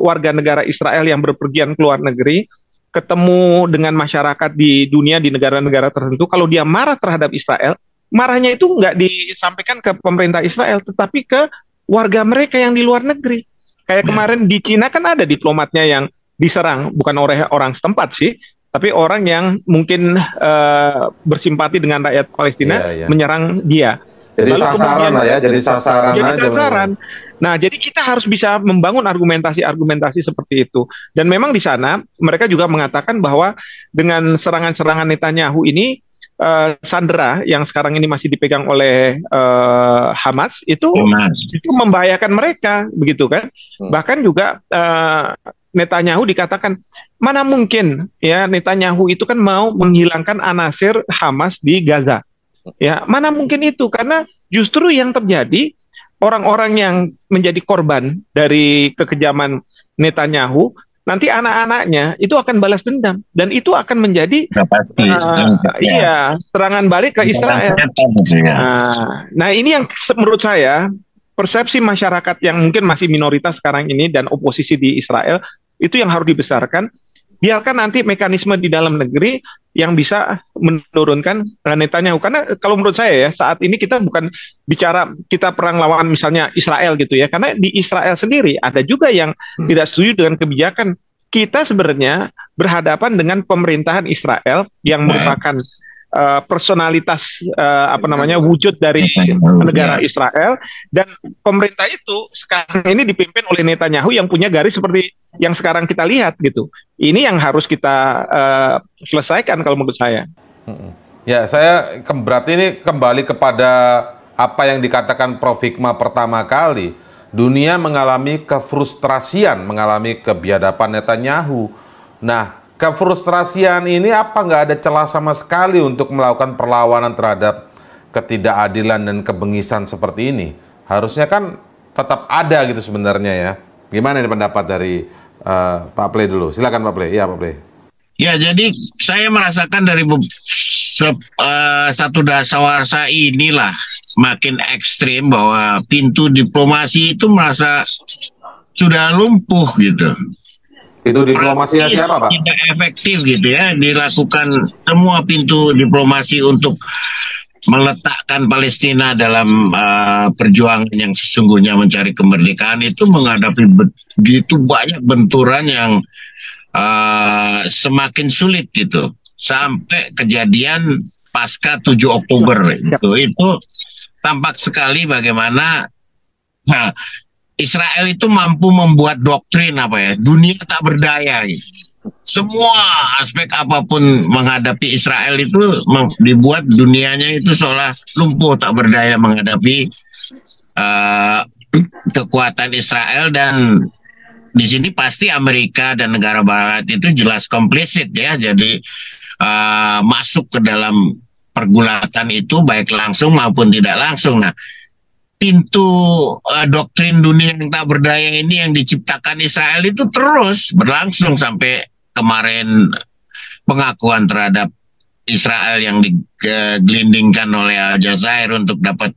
warga negara Israel yang berpergian ke luar negeri, ketemu dengan masyarakat di dunia di negara-negara tertentu, kalau dia marah terhadap Israel, marahnya itu nggak disampaikan ke pemerintah Israel, tetapi ke warga mereka yang di luar negeri. Kayak kemarin di Cina kan ada diplomatnya yang diserang, bukan oleh orang setempat sih, tapi orang yang mungkin bersimpati dengan rakyat Palestina menyerang dia. Jadi sasaran lah ya, jadi sasaran. Jadi sasaran. Nah, jadi kita harus bisa membangun argumentasi-argumentasi seperti itu. Dan memang di sana mereka juga mengatakan bahwa dengan serangan-serangan Netanyahu ini, Sandera yang sekarang ini masih dipegang oleh Hamas itu membahayakan mereka, begitu kan? Bahkan juga Netanyahu dikatakan mana mungkin ya Netanyahu itu kan mau menghilangkan anasir Hamas di Gaza. Ya, mana mungkin itu, karena justru yang terjadi orang-orang yang menjadi korban dari kekejaman Netanyahu, nanti anak-anaknya itu akan balas dendam dan itu akan menjadi serangan balik ke Israel. Nah, ini yang menurut saya persepsi masyarakat yang mungkin masih minoritas sekarang ini dan oposisi di Israel itu yang harus dibesarkan. Biarkan nanti mekanisme di dalam negeri yang bisa menurunkan Netanyahu. Karena kalau menurut saya ya, saat ini kita bukan bicara kita perang lawan misalnya Israel gitu ya. Karena di Israel sendiri ada juga yang tidak setuju dengan kebijakan. Kita sebenarnya berhadapan dengan pemerintahan Israel yang merupakan personalitas wujud dari negara Israel, dan pemerintah itu sekarang ini dipimpin oleh Netanyahu yang punya garis seperti yang sekarang kita lihat gitu. Ini yang harus kita selesaikan kalau menurut saya. Ya, saya berarti ini kembali kepada apa yang dikatakan Prof. Hikmah pertama kali. Dunia mengalami kefrustrasian, mengalami kebiadaban Netanyahu. Nah, kefrustrasian ini apa nggak ada celah sama sekali untuk melakukan perlawanan terhadap ketidakadilan dan kebengisan seperti ini? Harusnya kan tetap ada gitu sebenarnya ya. Gimana ini pendapat dari Pak Play dulu? Silakan Pak Play. Iya Pak Play. Ya, jadi saya merasakan dari satu dasawarsa inilah makin ekstrim bahwa pintu diplomasi itu merasa sudah lumpuh gitu. Itu diplomasinya siapa, Pak? Tidak efektif gitu ya, dilakukan semua pintu diplomasi untuk meletakkan Palestina dalam perjuangan yang sesungguhnya mencari kemerdekaan itu menghadapi begitu banyak benturan yang semakin sulit gitu. Sampai kejadian pasca 7 Oktober itu tampak sekali bagaimana Israel itu mampu membuat doktrin dunia tak berdaya gitu. Semua aspek apapun menghadapi Israel itu dibuat dunianya itu seolah lumpuh tak berdaya menghadapi kekuatan Israel, dan di sini pasti Amerika dan negara Barat itu jelas komplisit ya, jadi masuk ke dalam pergulatan itu baik langsung maupun tidak langsung. Nah, pintu doktrin dunia yang tak berdaya ini yang diciptakan Israel itu terus berlangsung sampai kemarin pengakuan terhadap Israel yang digelindingkan oleh Al Jazair untuk dapat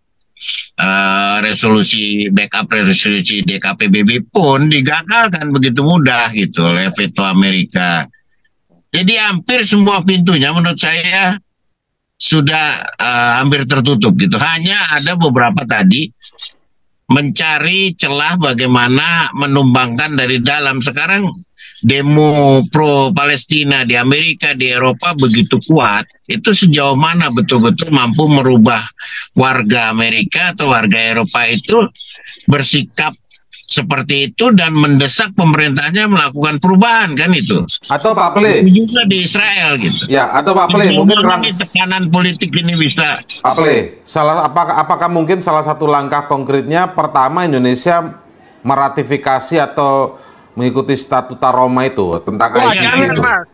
backup resolusi DKPBB pun digagalkan begitu mudah gitu oleh veto Amerika. Jadi hampir semua pintunya menurut saya sudah hampir tertutup gitu. Hanya ada beberapa tadi mencari celah bagaimana menumbangkan dari dalam. Sekarang demo pro Palestina di Amerika, di Eropa begitu kuat. Itu sejauh mana betul-betul mampu merubah warga Amerika atau warga Eropa itu bersikap seperti itu dan mendesak pemerintahnya melakukan perubahan, kan itu. Atau Pak Play juga di Israel gitu. Ya, atau Pak Play mungkin tekanan politik ini bisa. Pak Play, apakah mungkin salah satu langkah konkretnya pertama Indonesia meratifikasi atau mengikuti statuta Roma itu tentang Wah, ICC jangan, itu? Mas.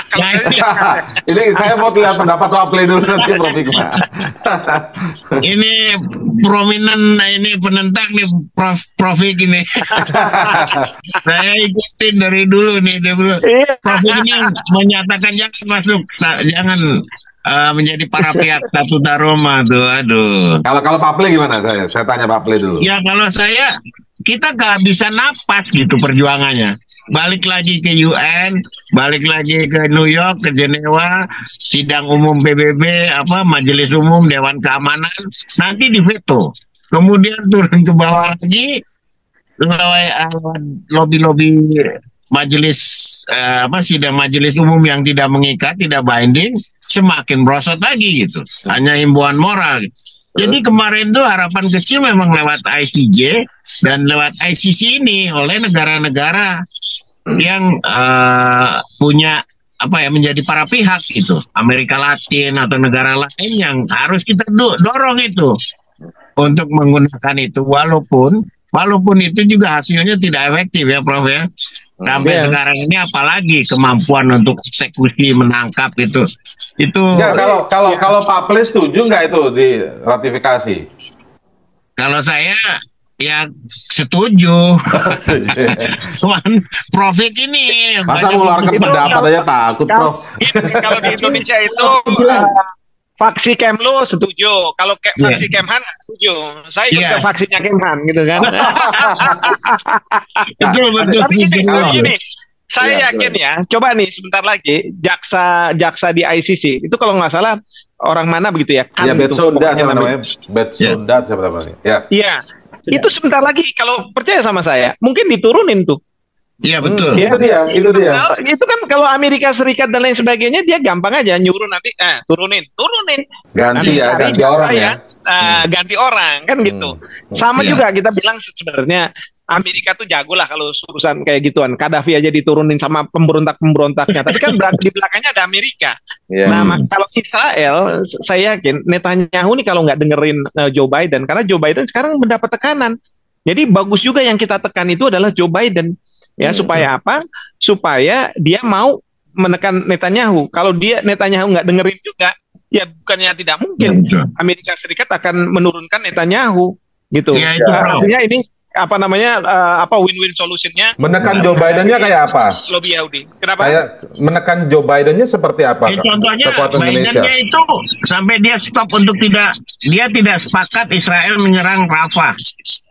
Kalau saya sih jangan. Ini saya mau lihat pendapat Pak Play dulu nanti, Prof. Hikmah. Ini prominent, ini penentang nih Prof ini. Saya ikutin dari dulu nih, Prof ini menyatakan jangan masuk, jangan menjadi para pihak statuta Roma tuh. Aduh. Kalau Pak Play gimana? Saya tanya Pak Play dulu. Ya kalau saya, kita gak bisa napas gitu perjuangannya. Balik lagi ke UN, balik lagi ke New York, ke Jenewa, sidang umum PBB, Majelis Umum Dewan Keamanan, nanti diveto. Kemudian turun ke bawah lagi, lobby-lobby majelis sidang majelis umum yang tidak mengikat, tidak binding, semakin merosot lagi gitu. Hanya himbauan moral. Jadi kemarin tuh harapan kecil memang lewat ICJ dan lewat ICC ini oleh negara-negara yang punya menjadi para pihak gitu, Amerika Latin atau negara lain yang harus kita dorong itu untuk menggunakan itu, walaupun itu juga hasilnya tidak efektif ya Prof ya. Sampai sekarang ini apalagi kemampuan untuk eksekusi, menangkap itu. Ya, kalau Pak Play setuju nggak itu diratifikasi? Kalau saya ya setuju. Cuman Prof ini masa mengeluarkan pendapat aja takut, Prof. Kalau di Indonesia itu faksi Kemlu setuju, kalau faksi Kemhan setuju. Saya juga faksinya Kemhan gitu kan. Betul. Tapi gini, saya yakin ya, coba nih sebentar lagi jaksa di ICC itu kalau nggak salah orang mana begitu ya? Kan Betsonda namanya. Betsonda siapa namanya? Iya. Itu sebentar lagi kalau percaya sama saya, mungkin diturunin tuh. Iya betul. Itu dia. Itu kan kalau Amerika Serikat dan lain sebagainya dia gampang aja nyuruh nanti turunin. Ganti orang ya. Ganti orang kan gitu. Sama juga kita bilang sebenarnya Amerika tuh jago lah kalau urusan kayak gituan. Gaddafi aja diturunin sama pemberontaknya. Tapi kan di belakangnya ada Amerika. Nah, kalau Israel, saya yakin Netanyahu nih kalau nggak dengerin Joe Biden, karena Joe Biden sekarang mendapat tekanan. Jadi bagus juga yang kita tekan itu adalah Joe Biden. Ya, supaya apa? Supaya dia mau menekan Netanyahu. Kalau Netanyahu nggak dengerin juga, ya bukannya tidak mungkin Amerika Serikat akan menurunkan Netanyahu, gitu. Ya, artinya ini win-win solutionnya. Menekan Joe Biden-nya kayak apa? Lobby Yahudi. Kenapa? Kayak menekan Joe Biden-nya seperti apa? Contohnya Biden-nya itu sampai dia stop untuk dia tidak sepakat Israel menyerang Rafah.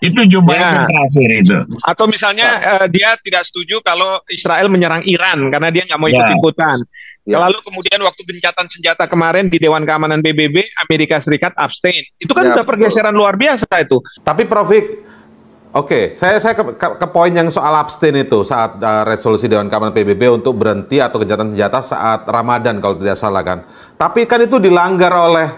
Itu Joe Biden terakhir itu. Atau misalnya dia tidak setuju kalau Israel menyerang Iran karena dia nggak mau ikut-ikutan. Lalu kemudian waktu gencatan senjata kemarin di Dewan Keamanan PBB, Amerika Serikat abstain. Itu kan sudah pergeseran luar biasa itu. Tapi Prof. Oke, saya ke poin yang soal abstain itu saat resolusi Dewan Keamanan PBB untuk berhenti atau gencatan senjata saat Ramadan kalau tidak salah kan. Tapi kan itu dilanggar oleh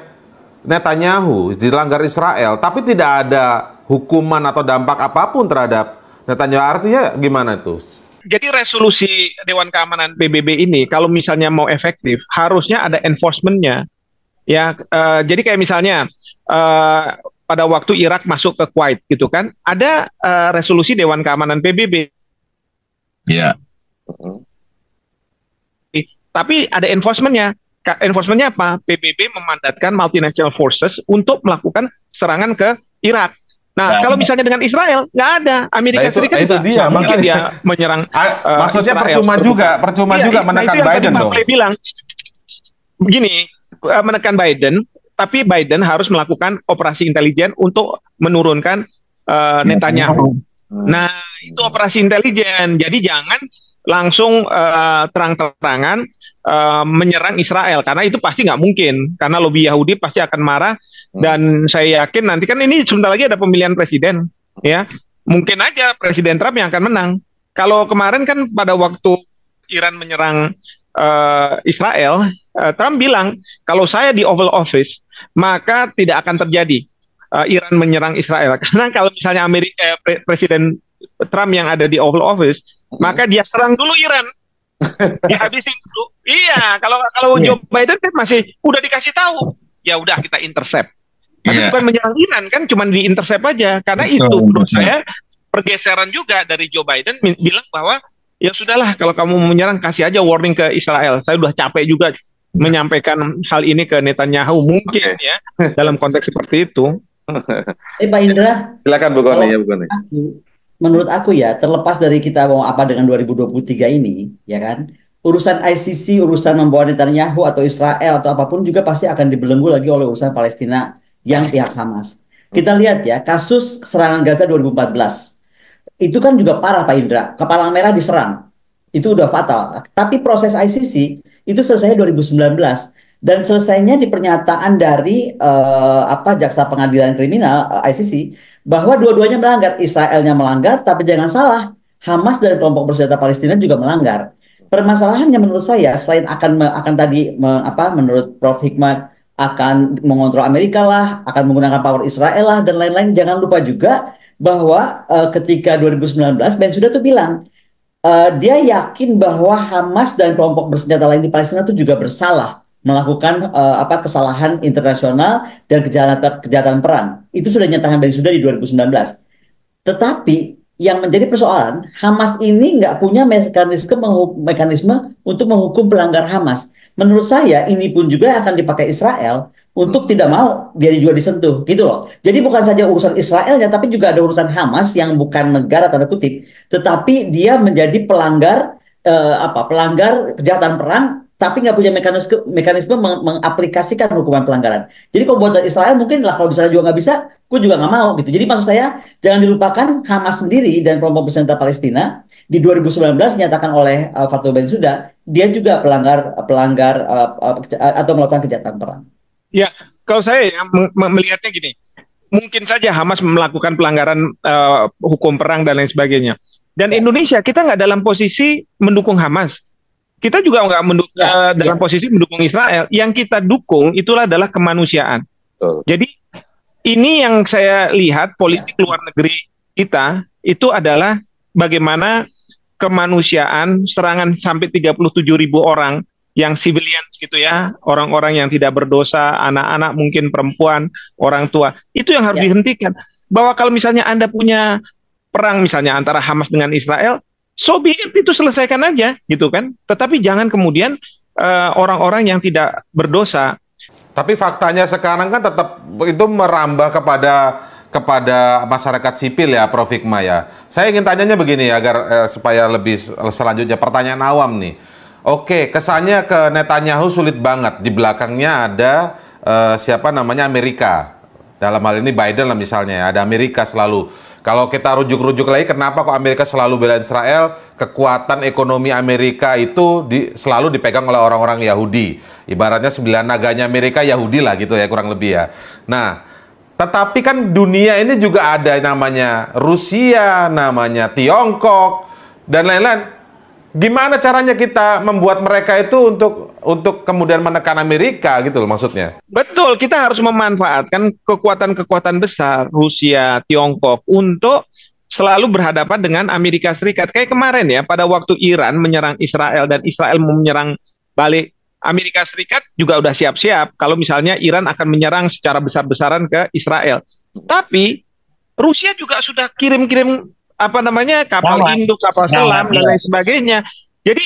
Netanyahu, dilanggar Israel, tapi tidak ada hukuman atau dampak apapun terhadap Netanyahu. Artinya gimana itu? Jadi resolusi Dewan Keamanan PBB ini kalau misalnya mau efektif harusnya ada enforcement-nya. Ya, jadi kayak misalnya pada waktu Irak masuk ke Kuwait gitu kan, ada resolusi Dewan Keamanan PBB. Iya. Tapi ada enforcement-nya. Enforcement-nya apa? PBB memandatkan multinational forces untuk melakukan serangan ke Irak. Nah, kalau misalnya dengan Israel, nggak ada. Amerika Serikat itu dia, mungkin dia menyerang maksudnya Israel. percuma juga menekan Biden dong. Bilang, begini, menekan Biden, tapi Biden harus melakukan operasi intelijen untuk menurunkan Netanyahu. Nah, itu operasi intelijen. Jadi jangan langsung terang-terangan menyerang Israel, karena itu pasti nggak mungkin. Karena lobby Yahudi pasti akan marah. Dan saya yakin nanti kan ini sebentar lagi ada pemilihan presiden. Ya, mungkin aja Presiden Trump yang akan menang. Kalau kemarin kan pada waktu Iran menyerang Israel, Trump bilang kalau saya di Oval Office maka tidak akan terjadi Iran menyerang Israel. Karena kalau misalnya Presiden Trump yang ada di Oval Office, maka dia serang dulu Iran, dihabisin dulu. Iya, kalau Joe Biden kan masih udah dikasih tahu, ya udah kita intercept. Tapi bukan menyerang Iran kan, cuma di intercept aja. Karena itu menurut saya pergeseran juga dari Joe Biden bilang bahwa ya sudahlah, kalau kamu menyerang kasih aja warning ke Israel. Saya udah capek juga menyampaikan hal ini ke Netanyahu, mungkin ya dalam konteks seperti itu. Pak Indra, Silakan Bu Koni ya Bu Koni. Menurut aku ya, terlepas dari kita mau apa dengan 2023 ini, ya kan, urusan ICC, urusan membawa Netanyahu atau Israel atau apapun juga pasti akan dibelenggu lagi oleh urusan Palestina yang pihak Hamas. Kita lihat ya, kasus serangan Gaza 2014. Itu kan juga parah Pak Indra, Kepala Merah diserang, itu udah fatal. Tapi proses ICC itu selesai 2019 dan selesainya di pernyataan dari Jaksa Pengadilan Kriminal ICC bahwa dua-duanya melanggar, Israelnya melanggar, tapi jangan salah, Hamas dan kelompok bersenjata Palestina juga melanggar. Permasalahannya menurut saya selain akan tadi menurut Prof Hikmat akan mengontrol Amerika lah, akan menggunakan power Israel lah dan lain-lain, jangan lupa juga bahwa ketika 2019 Ben sudah tuh bilang dia yakin bahwa Hamas dan kelompok bersenjata lain di Palestina itu juga bersalah melakukan kesalahan internasional dan kejahatan perang. Itu sudah nyatakan Ben sudah di 2019. Tetapi yang menjadi persoalan, Hamas ini nggak punya mekanisme untuk menghukum pelanggar Hamas. Menurut saya ini pun juga akan dipakai Israel untuk tidak mau dia juga disentuh, gitu loh. Jadi bukan saja urusan Israelnya, tapi juga ada urusan Hamas yang bukan negara tanda kutip, tetapi dia menjadi pelanggar pelanggar kejahatan perang, tapi nggak punya mekanisme mengaplikasikan hukuman pelanggaran. Jadi kalau buat Israel mungkin lah, kalau misalnya juga nggak bisa, gue juga nggak mau gitu. Jadi maksud saya jangan dilupakan Hamas sendiri dan kelompok bersenjata Palestina di 2019 dinyatakan oleh Fatou Bensouda dia juga pelanggar atau melakukan kejahatan perang. Ya, kalau saya ya melihatnya gini, mungkin saja Hamas melakukan pelanggaran hukum perang dan lain sebagainya. Dan Indonesia, kita nggak dalam posisi mendukung Hamas. Kita juga nggak dalam posisi mendukung Israel. Yang kita dukung itulah adalah kemanusiaan. Jadi ini yang saya lihat politik luar negeri kita itu adalah bagaimana kemanusiaan, serangan sampai 37.000 orang yang civilians gitu ya, orang-orang yang tidak berdosa, anak-anak mungkin perempuan, orang tua, itu yang harus dihentikan. Bahwa kalau misalnya Anda punya perang misalnya antara Hamas dengan Israel, so be it, itu selesaikan aja gitu kan. Tetapi jangan kemudian orang-orang yang tidak berdosa. Tapi faktanya sekarang kan tetap itu merambah kepada masyarakat sipil ya, Prof Hikmah ya. Saya ingin tanyanya begini agar supaya lebih selanjutnya, pertanyaan awam nih. Oke, kesannya ke Netanyahu sulit banget. Di belakangnya ada Amerika. Dalam hal ini Biden lah misalnya, ada Amerika selalu. Kalau kita rujuk-rujuk lagi, kenapa kok Amerika selalu bela Israel? Kekuatan ekonomi Amerika itu selalu dipegang oleh orang-orang Yahudi. Ibaratnya 9 naganya Amerika Yahudi lah gitu ya, kurang lebih ya. Nah, tetapi kan dunia ini juga ada namanya Rusia, namanya Tiongkok, dan lain-lain. Gimana caranya kita membuat mereka itu untuk kemudian menekan Amerika gitu loh maksudnya? Betul, kita harus memanfaatkan kekuatan-kekuatan besar Rusia, Tiongkok untuk selalu berhadapan dengan Amerika Serikat. Kayak kemarin ya, pada waktu Iran menyerang Israel dan Israel menyerang balik, Amerika Serikat juga udah siap-siap kalau misalnya Iran akan menyerang secara besar-besaran ke Israel. Tapi Rusia juga sudah kirim-kirim kapal induk, kapal selam dan lain sebagainya. Jadi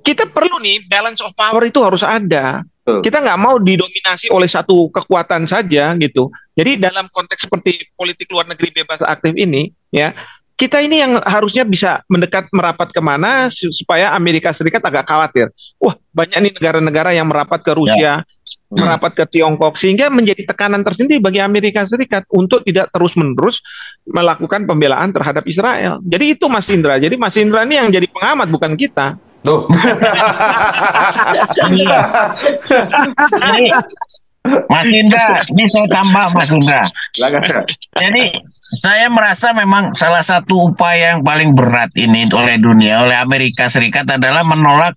kita perlu nih balance of power itu harus ada. Kita nggak mau didominasi oleh satu kekuatan saja gitu. Jadi dalam konteks seperti politik luar negeri bebas aktif ini, ya kita ini yang harusnya bisa mendekat merapat kemana supaya Amerika Serikat agak khawatir. Wah, banyak nih negara-negara yang merapat ke Rusia, merapat ke Tiongkok, sehingga menjadi tekanan tersendiri bagi Amerika Serikat untuk tidak terus-menerus melakukan pembelaan terhadap Israel. Jadi itu Mas Indra. Jadi Mas Indra ini yang jadi pengamat, bukan kita. Tuh. Mas Indra, ini saya tambah Mas Indra. Jadi saya merasa memang salah satu upaya yang paling berat ini oleh dunia, oleh Amerika Serikat adalah menolak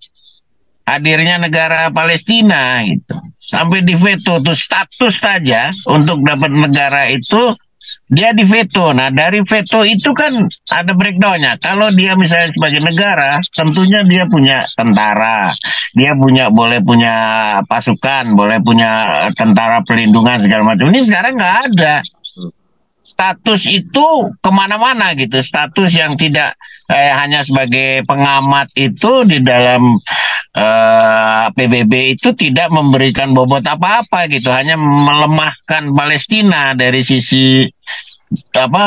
hadirnya negara Palestina gitu. Sampai di veto tuh status saja untuk dapat negara itu dia di veto. Nah dari veto itu kan ada breakdownnya. Kalau dia misalnya sebagai negara, tentunya dia punya tentara, dia boleh punya pasukan, boleh punya tentara pelindungan segala macam. Ini sekarang nggak ada. status itu kemana-mana gitu. Status yang tidak hanya sebagai pengamat itu di dalam PBB itu tidak memberikan bobot apa-apa gitu, hanya melemahkan Palestina dari sisi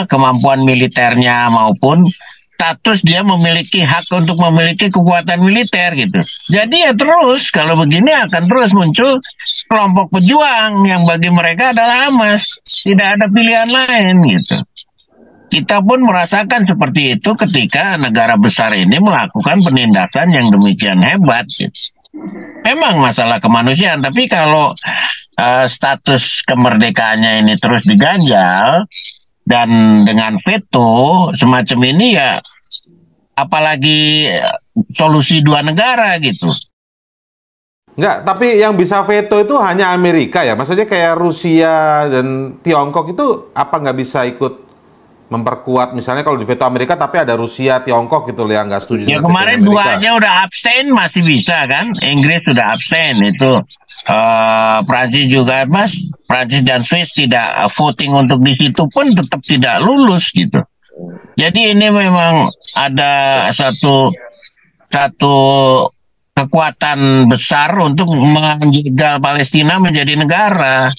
kemampuan militernya maupun status dia memiliki hak untuk memiliki kekuatan militer gitu. Jadi ya terus kalau begini akan terus muncul kelompok pejuang yang bagi mereka adalah Hamas, tidak ada pilihan lain gitu. Kita pun merasakan seperti itu ketika negara besar ini melakukan penindasan yang demikian hebat gitu. Memang masalah kemanusiaan, tapi kalau status kemerdekaannya ini terus diganjal dan dengan veto semacam ini ya, apalagi solusi dua negara gitu. Enggak, tapi yang bisa veto itu hanya Amerika ya? Maksudnya kayak Rusia dan Tiongkok itu apa nggak bisa ikut memperkuat, misalnya kalau di veto Amerika tapi ada Rusia, Tiongkok gitu yang nggak setuju ya, dengan kemarin duanya udah abstain masih bisa kan, Inggris sudah abstain itu, Prancis juga Prancis dan Swiss tidak voting untuk di situ pun tetap tidak lulus gitu. Jadi ini memang ada satu kekuatan besar untuk menjegal Palestina menjadi negara.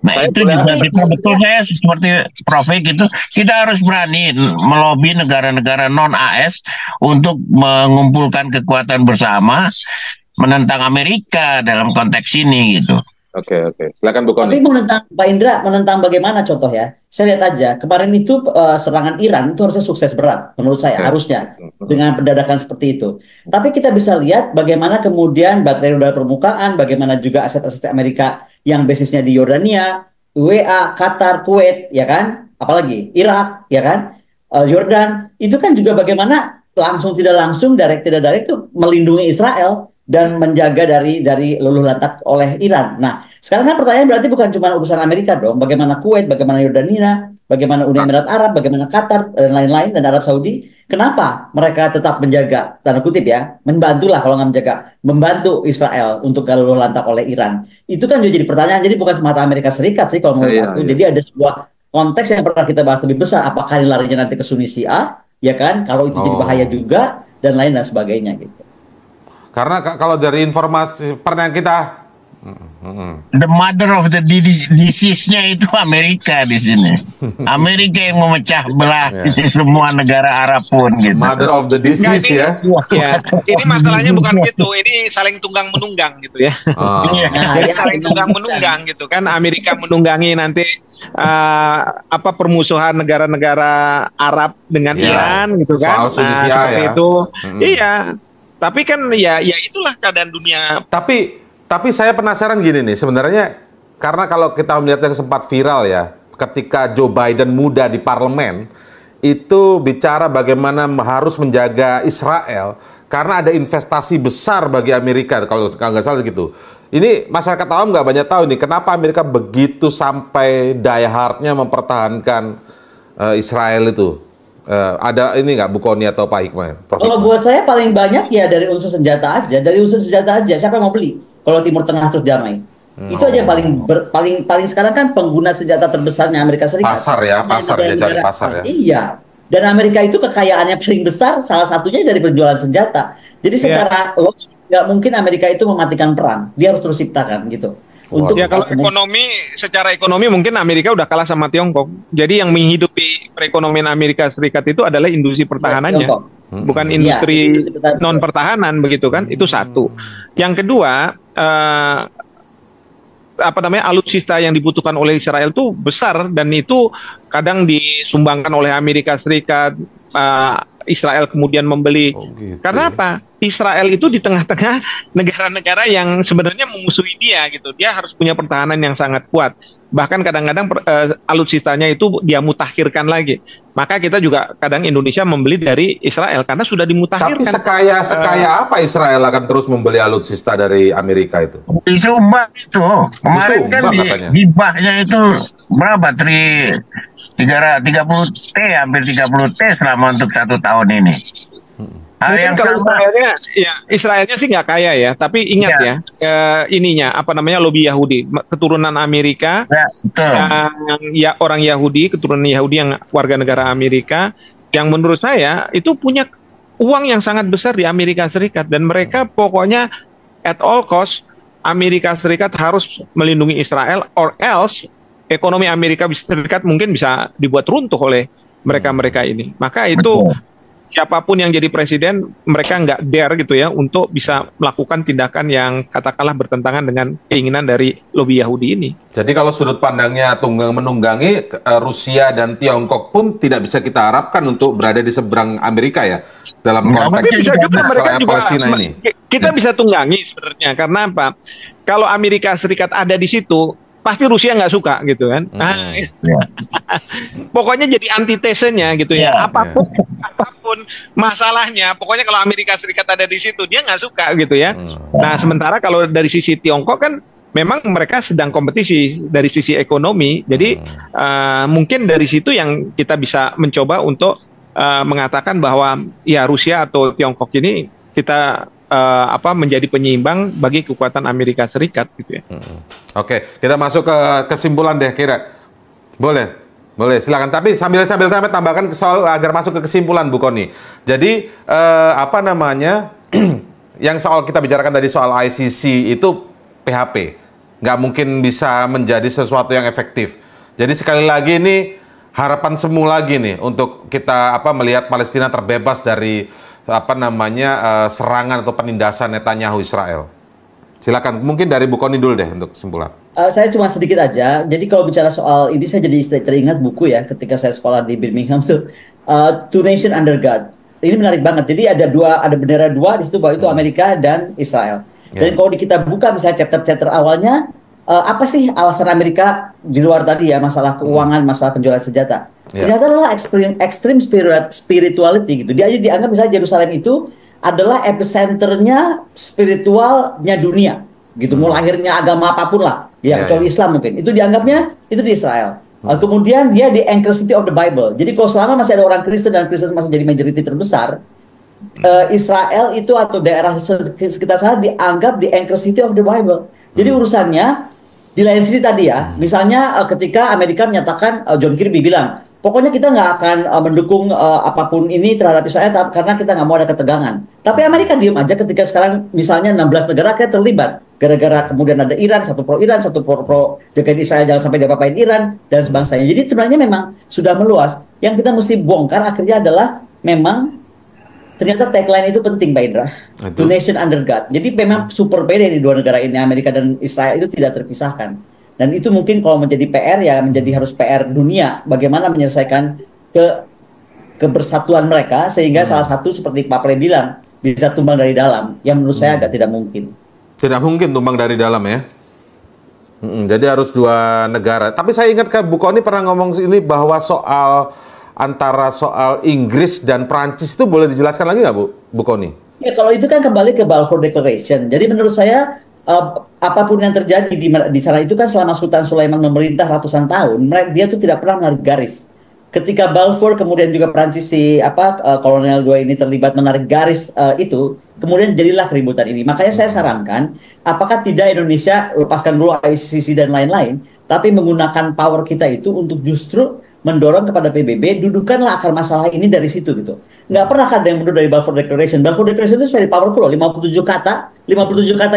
Nah itu juga kita betul, saya seperti Prof gitu, kita harus berani melobi negara-negara non-AS untuk mengumpulkan kekuatan bersama menentang Amerika dalam konteks ini gitu. Oke. Silakan Bu Kony. Tapi menentang Pak Indra, menentang bagaimana contoh ya? Saya lihat aja kemarin itu serangan Iran itu harusnya sukses berat menurut saya, harusnya dengan pendadakan seperti itu. Tapi kita bisa lihat bagaimana kemudian baterai udara permukaan, bagaimana juga aset-aset Amerika yang basisnya di Yordania, UEA, Qatar, Kuwait, ya kan? Apalagi Irak, ya kan? Yordan, itu kan juga bagaimana langsung tidak langsung, direct tidak direct itu melindungi Israel dan menjaga dari luluh lantak oleh Iran. Nah, sekarang kan pertanyaan berarti bukan cuma urusan Amerika dong. Bagaimana Kuwait, bagaimana Yordania, bagaimana Uni Emirat Arab, bagaimana Qatar dan lain-lain, dan Arab Saudi. Kenapa mereka tetap menjaga, tanda kutip ya, membantulah kalau nggak menjaga, membantu Israel untuk luluh lantak oleh Iran. Itu kan juga jadi pertanyaan. Jadi bukan semata Amerika Serikat sih kalau menurut aku. Jadi ada sebuah konteks yang pernah kita bahas lebih besar. Apakah ini larinya nanti ke Sunni Syiah, ya kan? Kalau itu jadi bahaya juga dan lain dan sebagainya gitu. Karena kalau dari informasi pernah kita the mother of the disease-nya itu Amerika di sini. Amerika yang memecah belah semua negara Arab pun gitu. Mother of the disease ya. Ini masalahnya bukan gitu, ini saling tunggang menunggang gitu ya. Saling tunggang menunggang gitu kan. Amerika menunggangi nanti permusuhan negara-negara Arab dengan Iran gitu kan. Soal seperti itu. Iya. Tapi kan ya itulah keadaan dunia. Tapi saya penasaran gini nih, sebenarnya karena kalau kita melihat yang sempat viral ya, ketika Joe Biden muda di parlemen, itu bicara bagaimana harus menjaga Israel karena ada investasi besar bagi Amerika, kalau nggak salah gitu. Ini masyarakat awam nggak banyak tahu nih, kenapa Amerika begitu sampai die hard-nya mempertahankan Israel itu. Ada ini nggak Bu Kony atau Pak Hikmah? Kalau buat saya paling banyak ya dari unsur senjata aja, siapa yang mau beli? Kalau Timur Tengah terus damai, itu aja paling sekarang kan pengguna senjata terbesarnya Amerika Serikat. Pasar ya, dia cari pasar ya. Iya, dan Amerika itu kekayaannya paling besar, salah satunya dari penjualan senjata. Jadi secara logik nggak mungkin Amerika itu mematikan perang, dia harus terus ciptakan gitu. Kalau secara ekonomi mungkin Amerika udah kalah sama Tiongkok. Jadi yang menghidupi perekonomian Amerika Serikat itu adalah industri pertahanannya, bukan industri non pertahanan begitu kan? Itu satu. Yang kedua, alutsista yang dibutuhkan oleh Israel itu besar dan itu kadang disumbangkan oleh Amerika Serikat. Israel kemudian membeli. Karena apa? Israel itu di tengah-tengah negara-negara yang sebenarnya memusuhi dia gitu. Dia harus punya pertahanan yang sangat kuat. Bahkan kadang-kadang alutsistanya itu dia mutakhirkan lagi. Maka kita juga kadang Indonesia membeli dari Israel karena sudah dimutakhirkan. Tapi sekaya apa Israel akan terus membeli alutsista dari Amerika itu? Disumbang itu. Kemarin kan hibahnya itu berapa? 30 T, hampir 30 T selama untuk 1 tahun ini. Hal Mungkin yang kalau sama. Israelnya sih nggak kaya ya, tapi ingat ya, ininya apa namanya lobi Yahudi, keturunan Amerika, Ya, betul. yang ya orang Yahudi, keturunan Yahudi yang warga negara Amerika, yang menurut saya itu punya uang yang sangat besar di Amerika Serikat dan mereka pokoknya at all cost Amerika Serikat harus melindungi Israel or else ekonomi Amerika Serikat mungkin bisa dibuat runtuh oleh mereka-mereka ini. Maka itu Betul. siapapun yang jadi presiden, mereka nggak dare gitu ya untuk bisa melakukan tindakan yang katakanlah bertentangan dengan keinginan dari lobi Yahudi ini. Jadi kalau sudut pandangnya tunggang menunggangi, Rusia dan Tiongkok pun tidak bisa kita harapkan untuk berada di seberang Amerika ya dalam Nggak Tapi konteks bisa juga mereka Israel juga Palestina ini. kita bisa tunggangi sebenarnya karena apa? Kalau Amerika Serikat ada di situ, pasti Rusia nggak suka gitu kan. Pokoknya jadi antitesenya gitu ya. Apapun masalahnya, pokoknya kalau Amerika Serikat ada di situ dia nggak suka gitu ya. Nah sementara kalau dari sisi Tiongkok kan memang mereka sedang kompetisi dari sisi ekonomi. Jadi mungkin dari situ yang kita bisa mencoba untuk mengatakan bahwa ya Rusia atau Tiongkok ini kita menjadi penyeimbang bagi kekuatan Amerika Serikat gitu ya. Oke, kita masuk ke kesimpulan deh kira. Boleh silakan. Tapi sambil tambahkan soal agar masuk ke kesimpulan Bu Kony. Jadi yang soal kita bicarakan tadi soal ICC itu PHP, nggak mungkin bisa menjadi sesuatu yang efektif. Jadi sekali lagi ini harapan semu lagi nih untuk kita melihat Palestina terbebas dari serangan atau penindasan Netanyahu Israel. Silakan, mungkin dari Bu Kony dulu deh untuk kesimpulan. Saya cuma sedikit aja. Jadi kalau bicara soal ini, saya jadi teringat buku ya ketika saya sekolah di Birmingham tuh, Two Nation Under God. Ini menarik banget. Jadi ada bendera dua di situ, bahwa itu Amerika dan Israel. Dan kalau kita buka misalnya chapter awalnya, apa sih alasan Amerika di luar tadi ya, masalah keuangan, masalah penjualan senjata. Ternyata adalah extreme spirituality gitu. Dia dianggap misalnya Yerusalem itu adalah epicenternya spiritualnya dunia gitu. Mau lahirnya agama apapun lah, kecuali Islam mungkin. Itu dianggapnya itu di Israel. Kemudian dia the anchor city of the Bible. Jadi kalau selama masih ada orang Kristen dan Kristen masih jadi majority terbesar, Israel itu atau daerah sekitar sana dianggap the anchor city of the Bible. Jadi urusannya di lain sisi tadi ya, misalnya ketika Amerika menyatakan, John Kirby bilang, pokoknya kita nggak akan mendukung apapun ini terhadap Israel karena kita nggak mau ada ketegangan. Tapi Amerika diem aja ketika sekarang misalnya 16 negara kayak terlibat. Gara-gara kemudian ada Iran, satu pro Iran, satu pro jagain Israel jangan sampai diapa-apain Iran dan sebangsanya. Jadi sebenarnya memang sudah meluas. Yang kita mesti bongkar akhirnya adalah memang ternyata tagline itu penting, Pak Indra. Two Nation Under God. Jadi memang super beda di dua negara ini, Amerika dan Israel itu tidak terpisahkan. Dan itu mungkin kalau menjadi PR ya menjadi harus PR dunia. Bagaimana menyelesaikan kebersatuan mereka sehingga salah satu seperti Pak Ple bilang bisa tumbang dari dalam. Yang menurut saya agak tidak mungkin. Tidak mungkin tumbang dari dalam ya. Jadi harus dua negara. Tapi saya ingat Bu Kony pernah ngomong ini bahwa antara soal Inggris dan Prancis itu boleh dijelaskan lagi nggak Bu Kony? Ya kalau itu kan kembali ke Balfour Declaration. Jadi menurut saya apapun yang terjadi di sana itu kan selama Sultan Sulaiman memerintah ratusan tahun, dia tuh tidak pernah menarik garis. Ketika Balfour kemudian juga Prancis kolonel 2 ini terlibat menarik garis itu, kemudian jadilah keributan ini. Makanya saya sarankan, apakah tidak Indonesia lepaskan dulu ICC dan lain-lain, tapi menggunakan power kita itu untuk justru mendorong kepada PBB, dudukanlah akar masalah ini dari situ gitu. Nggak pernah ada yang mundur dari Balfour Declaration. Balfour Declaration itu very powerful loh, 57 kata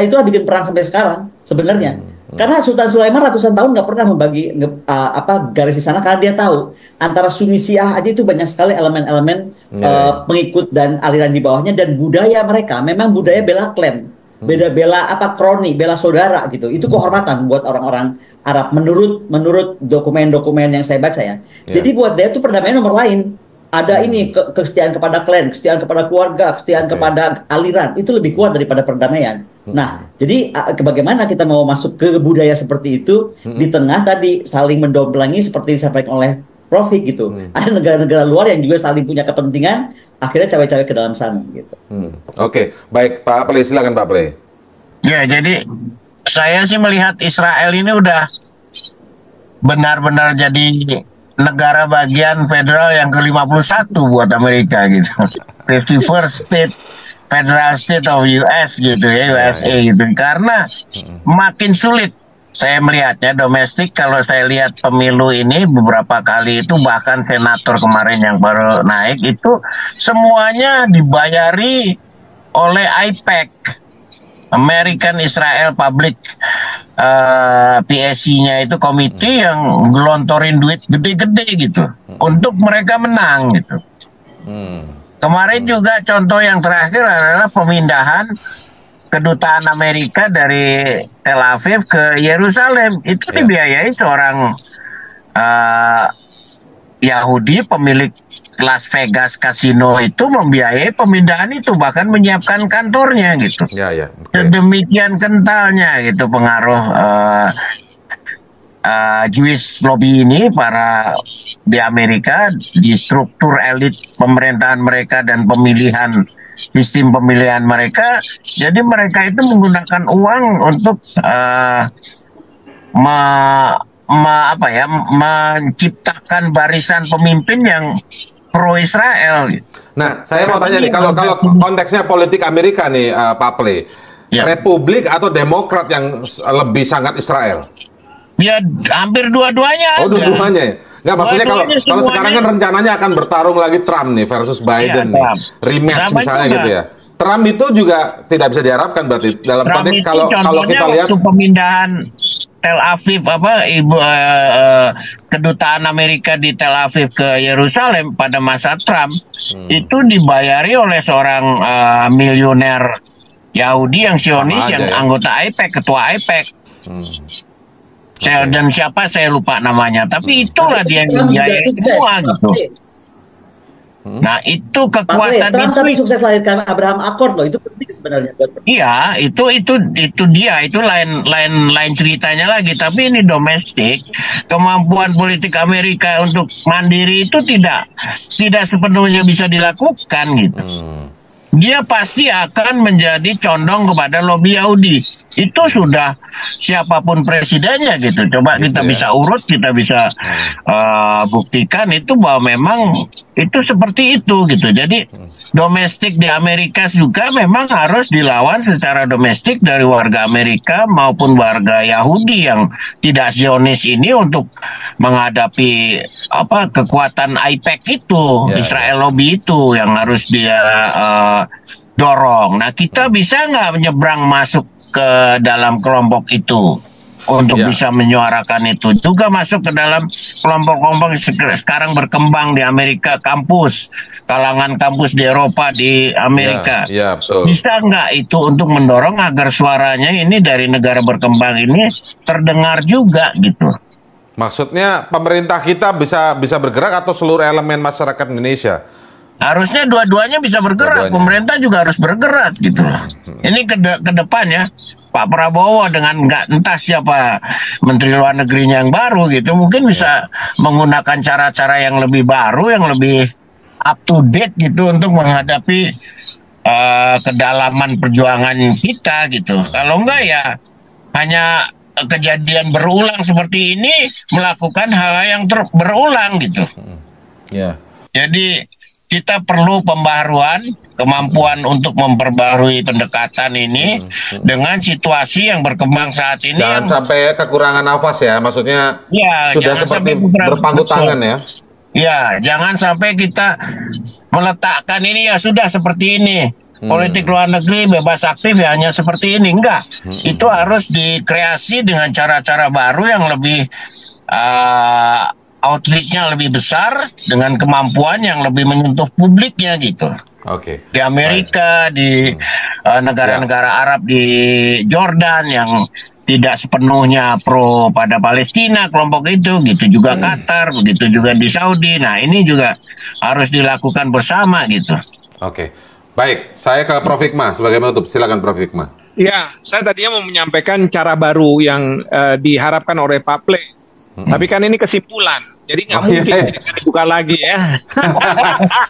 itu lah bikin perang sampai sekarang sebenarnya. Karena Sultan Sulaiman ratusan tahun nggak pernah membagi garis di sana karena dia tahu antara Sunni Syiah aja itu banyak sekali elemen-elemen pengikut dan aliran di bawahnya dan budaya mereka memang budaya bela klan. Bela kroni, bela saudara gitu. Itu kehormatan buat orang-orang Arab menurut dokumen-dokumen yang saya baca ya. Jadi buat dia itu perdamaian nomor lain. Ada ini kesetiaan kepada klan, kesetiaan kepada keluarga, kesetiaan kepada aliran. Itu lebih kuat daripada perdamaian. Nah, jadi bagaimana kita mau masuk ke budaya seperti itu di tengah tadi saling mendomplangi seperti disampaikan oleh Prof gitu. Ada negara-negara luar yang juga saling punya kepentingan, akhirnya cawe-cawe ke dalam sana gitu. Oke, baik Pak Ple, silakan Pak Ple. Ya, jadi saya sih melihat Israel ini udah benar-benar jadi negara bagian federal yang ke-51 buat Amerika gitu. 51st Federal State of US gitu ya, USA gitu. Karena makin sulit saya melihatnya domestik. Kalau saya lihat pemilu ini beberapa kali itu, bahkan senator kemarin yang baru naik itu semuanya dibayari oleh AIPAC, American Israel Public PSC-nya itu komite yang gelontorin duit gede-gede gitu untuk mereka menang gitu. Kemarin juga contoh yang terakhir adalah pemindahan kedutaan Amerika dari Tel Aviv ke Yerusalem. Itu dibiayai seorang Yahudi, pemilik Las Vegas Casino itu membiayai pemindahan itu, bahkan menyiapkan kantornya gitu. Demikian kentalnya gitu pengaruh Jewish lobby ini para di Amerika, di struktur elit pemerintahan mereka dan sistem pemilihan mereka. Jadi mereka itu menggunakan uang untuk menciptakan barisan pemimpin yang pro Israel. Nah, saya mau tanya nih, kalau konteksnya politik Amerika nih, Pak Ple, Republik atau Demokrat yang lebih sangat Israel? Ya, hampir dua-duanya. Oh, dua-duanya ya? Nggak, maksudnya kalau sekarang kan rencananya akan bertarung lagi Trump nih versus Biden nih. Rematch misalnya juga gitu ya. Trump itu juga tidak bisa diharapkan berarti dalam konteks kalau kita lihat pemindahan Tel Aviv kedutaan Amerika di Tel Aviv ke Yerusalem pada masa Trump itu dibayari oleh seorang miliuner Yahudi yang Zionis yang anggota AIPAC, ketua AIPAC. Dan siapa saya lupa namanya, tapi itulah dia yang membiayai semua gitu. Nah, itu kekuatan Trump tapi sukses lahirkan Abraham Accord loh, itu penting sebenarnya. Iya, itu dia, itu lain ceritanya lagi. Tapi ini domestik, kemampuan politik Amerika untuk mandiri itu tidak sepenuhnya bisa dilakukan gitu. Dia pasti akan menjadi condong kepada lobby Yahudi. Itu sudah siapapun presidennya gitu. Coba kita bisa urut, kita bisa buktikan itu bahwa memang itu seperti itu gitu. Jadi domestik di Amerika juga memang harus dilawan secara domestik dari warga Amerika maupun warga Yahudi yang tidak Zionis ini untuk menghadapi kekuatan AIPAC itu, Israel lobby itu yang harus dia dorong. Nah, kita bisa nggak menyeberang masuk ke dalam kelompok itu untuk bisa menyuarakan itu, juga masuk ke dalam kelompok-kelompok sekarang berkembang di Amerika, kalangan kampus di Eropa, di Amerika. Bisa nggak itu untuk mendorong agar suaranya ini dari negara berkembang ini terdengar juga gitu? Maksudnya pemerintah kita bisa bergerak atau seluruh elemen masyarakat Indonesia? Harusnya dua-duanya bisa bergerak. Pemerintah juga harus bergerak gitu. Ini ke depan ya, Pak Prabowo dengan entah siapa Menteri Luar Negerinya yang baru gitu, mungkin bisa menggunakan cara-cara yang lebih baru, yang lebih up to date gitu untuk menghadapi kedalaman perjuangan kita gitu. Kalau enggak ya hanya kejadian berulang seperti ini, melakukan hal yang berulang gitu. Jadi kita perlu pembaharuan, kemampuan untuk memperbarui pendekatan ini dengan situasi yang berkembang saat ini. Jangan sampai kekurangan nafas ya, maksudnya sudah seperti berpangku tangan ya. Ya, jangan sampai kita meletakkan ini ya sudah seperti ini. Politik luar negeri bebas aktif ya hanya seperti ini, enggak. Itu harus dikreasi dengan cara-cara baru yang lebih outreach-nya lebih besar dengan kemampuan yang lebih menyentuh publiknya gitu. Di Amerika, di negara-negara Arab, di Jordan yang tidak sepenuhnya pro pada Palestina kelompok itu, gitu juga Qatar, begitu juga di Saudi. Nah, ini juga harus dilakukan bersama gitu. Baik, saya ke Prof. Hikmah sebagai penutup. Silakan Prof. Hikmah. Ya, saya tadinya mau menyampaikan cara baru yang diharapkan oleh Pak Ple. Tapi kan ini kesimpulan. Jadi nggak Oh, iya, mungkin iya. kita buka lagi ya.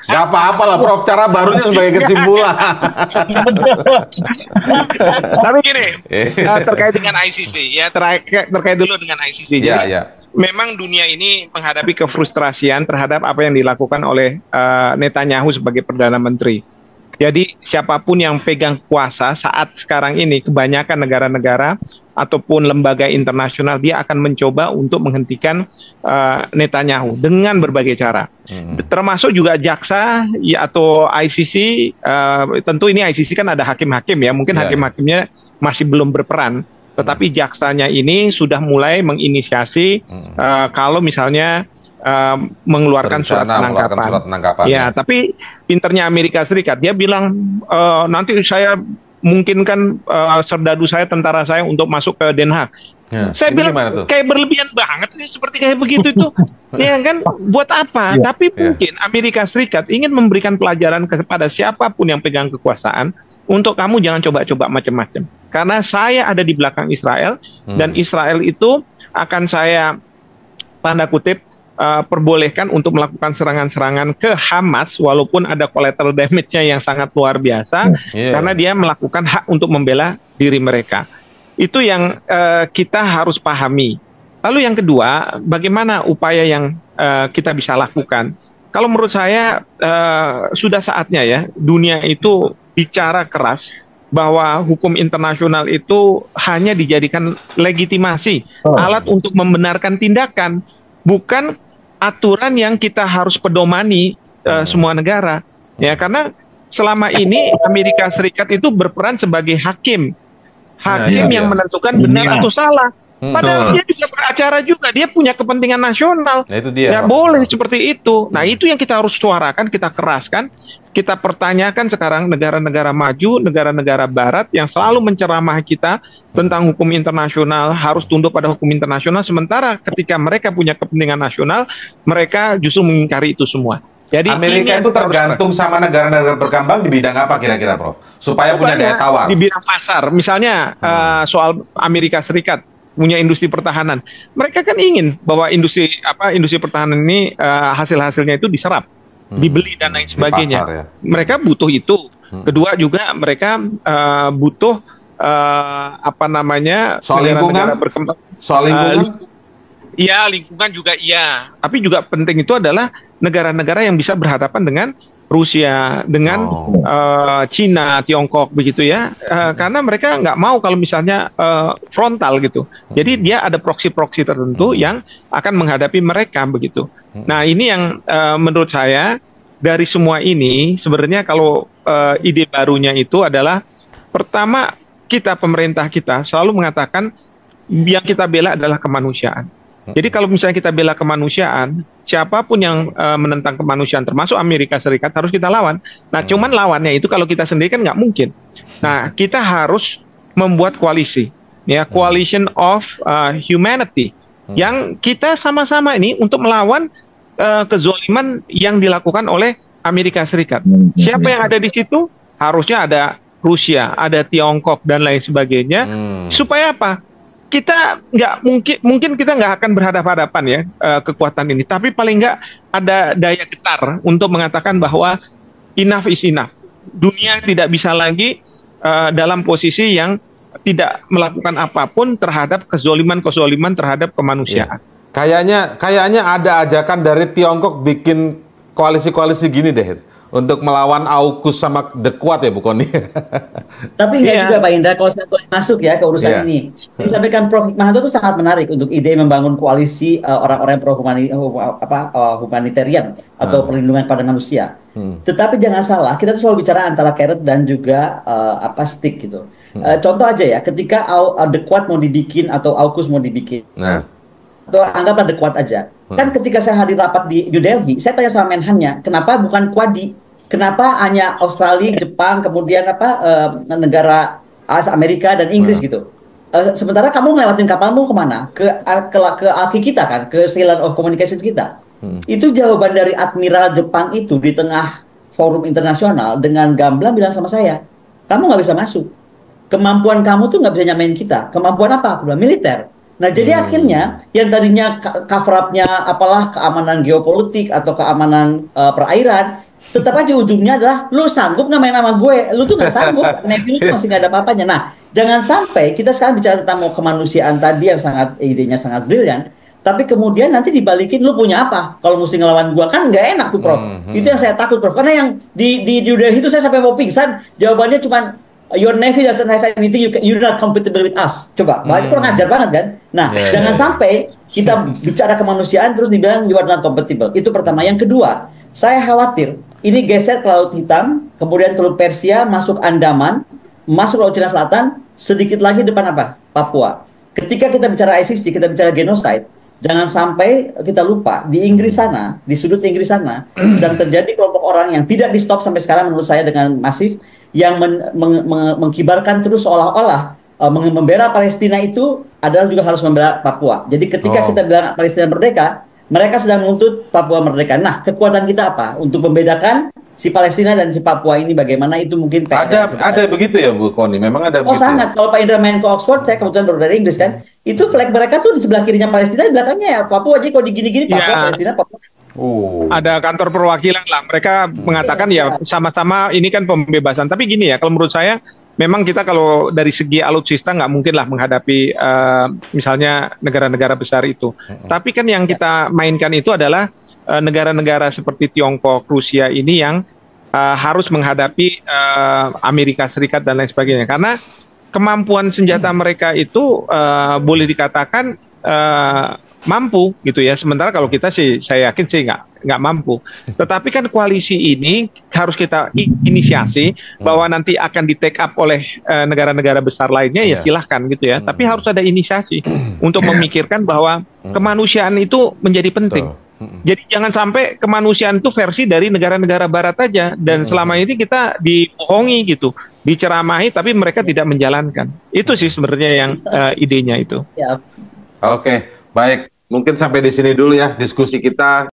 Gak apa-apa lah, Prof. Cara barunya sebagai kesimpulan. Tapi gini, Eh. terkait dengan ICC ya, terkait dulu dengan ICC. Jadi Iya, iya. memang dunia ini menghadapi kefrustrasian terhadap apa yang dilakukan oleh Netanyahu sebagai Perdana Menteri. Jadi siapapun yang pegang kuasa saat sekarang ini, kebanyakan negara-negara ataupun lembaga internasional, dia akan mencoba untuk menghentikan Netanyahu dengan berbagai cara. Termasuk juga jaksa ya, atau ICC, tentu ini ICC kan ada hakim-hakim ya, mungkin Ya, hakim-hakimnya masih belum berperan, tetapi jaksanya ini sudah mulai menginisiasi kalau misalnya mengeluarkan surat mengeluarkan penangkapan. surat penangkapan. Ya, tapi pinternya Amerika Serikat, dia bilang nanti saya mungkinkan serdadu saya, tentara saya untuk masuk ke Den Haag. Ya, Saya itu bilang gimana tuh? kayak berlebihan banget sih, seperti kayak begitu itu. Ya kan, buat apa? Tapi mungkin Amerika Serikat ingin memberikan pelajaran kepada siapapun yang pegang kekuasaan, untuk kamu jangan coba-coba macam-macam. Karena saya ada di belakang Israel, dan Israel itu akan saya, tanda kutip, perbolehkan untuk melakukan serangan-serangan ke Hamas, walaupun ada collateral damage-nya yang sangat luar biasa, karena dia melakukan hak untuk membela diri mereka. Itu yang kita harus pahami. Lalu yang kedua, bagaimana upaya yang kita bisa lakukan? Kalau menurut saya sudah saatnya ya, dunia itu bicara keras bahwa hukum internasional itu hanya dijadikan legitimasi, alat untuk membenarkan tindakan, bukan aturan yang kita harus pedomani semua negara. Ya, karena selama ini Amerika Serikat itu berperan sebagai hakim yang menentukan benar atau salah. Padahal dia bisa beracara juga, dia punya kepentingan nasional. Nah, itu dia. Ya boleh seperti itu. Nah, itu yang kita harus suarakan, kita keraskan, kita pertanyakan sekarang negara-negara maju, negara-negara barat yang selalu menceramah kita tentang hukum internasional, harus tunduk pada hukum internasional, sementara ketika mereka punya kepentingan nasional, mereka justru mengingkari itu semua. Jadi Amerika itu tergantung sama negara-negara berkembang di bidang apa kira-kira, Prof? Supaya punya daya tawar. Di bidang pasar, misalnya soal Amerika Serikat punya industri pertahanan, mereka kan ingin bahwa industri pertahanan ini hasil-hasilnya itu diserap, dibeli dan lain sebagainya. Pasar, ya. Mereka butuh itu. Kedua juga mereka butuh soal lingkungan, soal lingkungan. Iya, lingkungan juga iya. Tapi juga penting itu adalah negara-negara yang bisa berhadapan dengan Rusia, dengan Cina, Tiongkok begitu ya. Karena mereka nggak mau kalau misalnya frontal gitu. Jadi dia ada proksi-proksi tertentu yang akan menghadapi mereka begitu. Nah, ini yang menurut saya dari semua ini sebenarnya kalau ide barunya itu adalah, pertama, pemerintah kita selalu mengatakan yang kita bela adalah kemanusiaan. Jadi kalau misalnya kita bela kemanusiaan, siapapun yang menentang kemanusiaan, termasuk Amerika Serikat, harus kita lawan. Nah, cuman lawannya itu kalau kita sendiri kan nggak mungkin. Nah, kita harus membuat koalisi, ya, coalition of humanity, yang kita sama-sama ini untuk melawan kezoliman yang dilakukan oleh Amerika Serikat. Siapa yang ada di situ? Harusnya ada Rusia, ada Tiongkok dan lain sebagainya. Supaya apa? Kita nggak mungkin kita nggak akan berhadapan-hadapan ya kekuatan ini, tapi paling nggak ada daya getar untuk mengatakan bahwa enough is enough. Dunia tidak bisa lagi dalam posisi yang tidak melakukan apapun terhadap kezoliman terhadap kemanusiaan. Kayaknya ada ajakan dari Tiongkok bikin koalisi-koalisi gini deh, untuk melawan AUKUS sama The Quad ya, Bu Kony. Tapi enggak juga Pak Indra, kalau saya boleh masuk ya ke urusan ini. Yang disampaikan Prof Hikmahanto itu sangat menarik untuk ide membangun koalisi orang-orang pro humanitarian atau perlindungan pada manusia. Tetapi jangan salah, kita tuh selalu bicara antara carrot dan juga stick gitu. Contoh aja ya, ketika The Quad mau dibikin atau AUKUS mau dibikin. Atau anggaplah The Quad aja. Kan ketika saya hadir rapat di New Delhi, saya tanya sama Menhannya, kenapa bukan Quadi? Kenapa hanya Australia, Jepang, kemudian negara Amerika dan Inggris gitu? Sementara kamu ngelewatin kapalmu kemana? Ke Alki kita kan, ke Silent of Communications kita. Itu jawaban dari Admiral Jepang itu di tengah forum internasional dengan gamblang bilang sama saya, kamu nggak bisa masuk. Kemampuan kamu tuh nggak bisa nyamain kita. Kemampuan apa? Aku bilang militer. Nah, jadi akhirnya yang tadinya cover up-nya apalah keamanan geopolitik atau keamanan perairan, tetap aja ujungnya adalah lu sanggup nggak main sama gue, lu tuh nggak sanggup, Navy lu tuh masih nggak ada apa-apanya. Nah, jangan sampai kita sekarang bicara tentang mau kemanusiaan tadi yang sangat idenya sangat brilian, tapi kemudian nanti dibalikin lu punya apa kalau mesti ngelawan gua, kan nggak enak tuh Prof. Itu yang saya takut Prof, karena yang di Delhi itu saya sampai mau pingsan, jawabannya cuma your Navy doesn't have anything, you're not compatible with us. Coba, bahasa kurang ajar banget kan? Nah, jangan sampai kita bicara kemanusiaan terus dibilang you are not compatible. Itu pertama. Yang kedua, saya khawatir ini geser ke Laut Hitam, kemudian Teluk Persia, masuk Andaman, masuk Laut Cina Selatan, sedikit lagi depan apa? Papua. Ketika kita bicara ISIS, kita bicara genocide, jangan sampai kita lupa di Inggris sana, di sudut Inggris sana sedang terjadi kelompok orang yang tidak di stop sampai sekarang menurut saya dengan masif, yang mengkibarkan terus seolah-olah membela Palestina itu adalah juga harus membela Papua. Jadi ketika kita bilang Palestina merdeka, mereka sedang menuntut Papua merdeka. Nah, kekuatan kita apa untuk membedakan si Palestina dan si Papua ini, bagaimana itu mungkin ada begitu ya Bu Kony, memang ada begitu. Sangat. Kalau Pak Indra main ke Oxford, saya kebetulan baru dari Inggris kan, itu flag mereka tuh di sebelah kirinya Palestina, di belakangnya ya Papua. Jadi kalau digini-gini Papua, Palestina, Papua. Ada kantor perwakilan lah. Mereka mengatakan ya sama-sama ini kan pembebasan. Tapi gini ya, kalau menurut saya memang kita kalau dari segi alutsista nggak mungkin lah menghadapi misalnya negara-negara besar itu. Tapi kan yang kita mainkan itu adalah negara-negara seperti Tiongkok, Rusia ini yang harus menghadapi Amerika Serikat dan lain sebagainya. Karena kemampuan senjata mereka itu boleh dikatakan mampu gitu ya. Sementara kalau kita sih, saya yakin sih nggak mampu. Tetapi kan koalisi ini harus kita inisiasi bahwa nanti akan di take up oleh negara-negara besar lainnya, ya silahkan gitu ya. Tapi harus ada inisiasi untuk memikirkan bahwa kemanusiaan itu menjadi penting. Jadi jangan sampai kemanusiaan itu versi dari negara-negara barat aja, dan selama ini kita dibohongi gitu, diceramahi, tapi mereka tidak menjalankan. Itu sih sebenarnya yang idenya itu. Oke, baik. Mungkin sampai di sini dulu ya diskusi kita.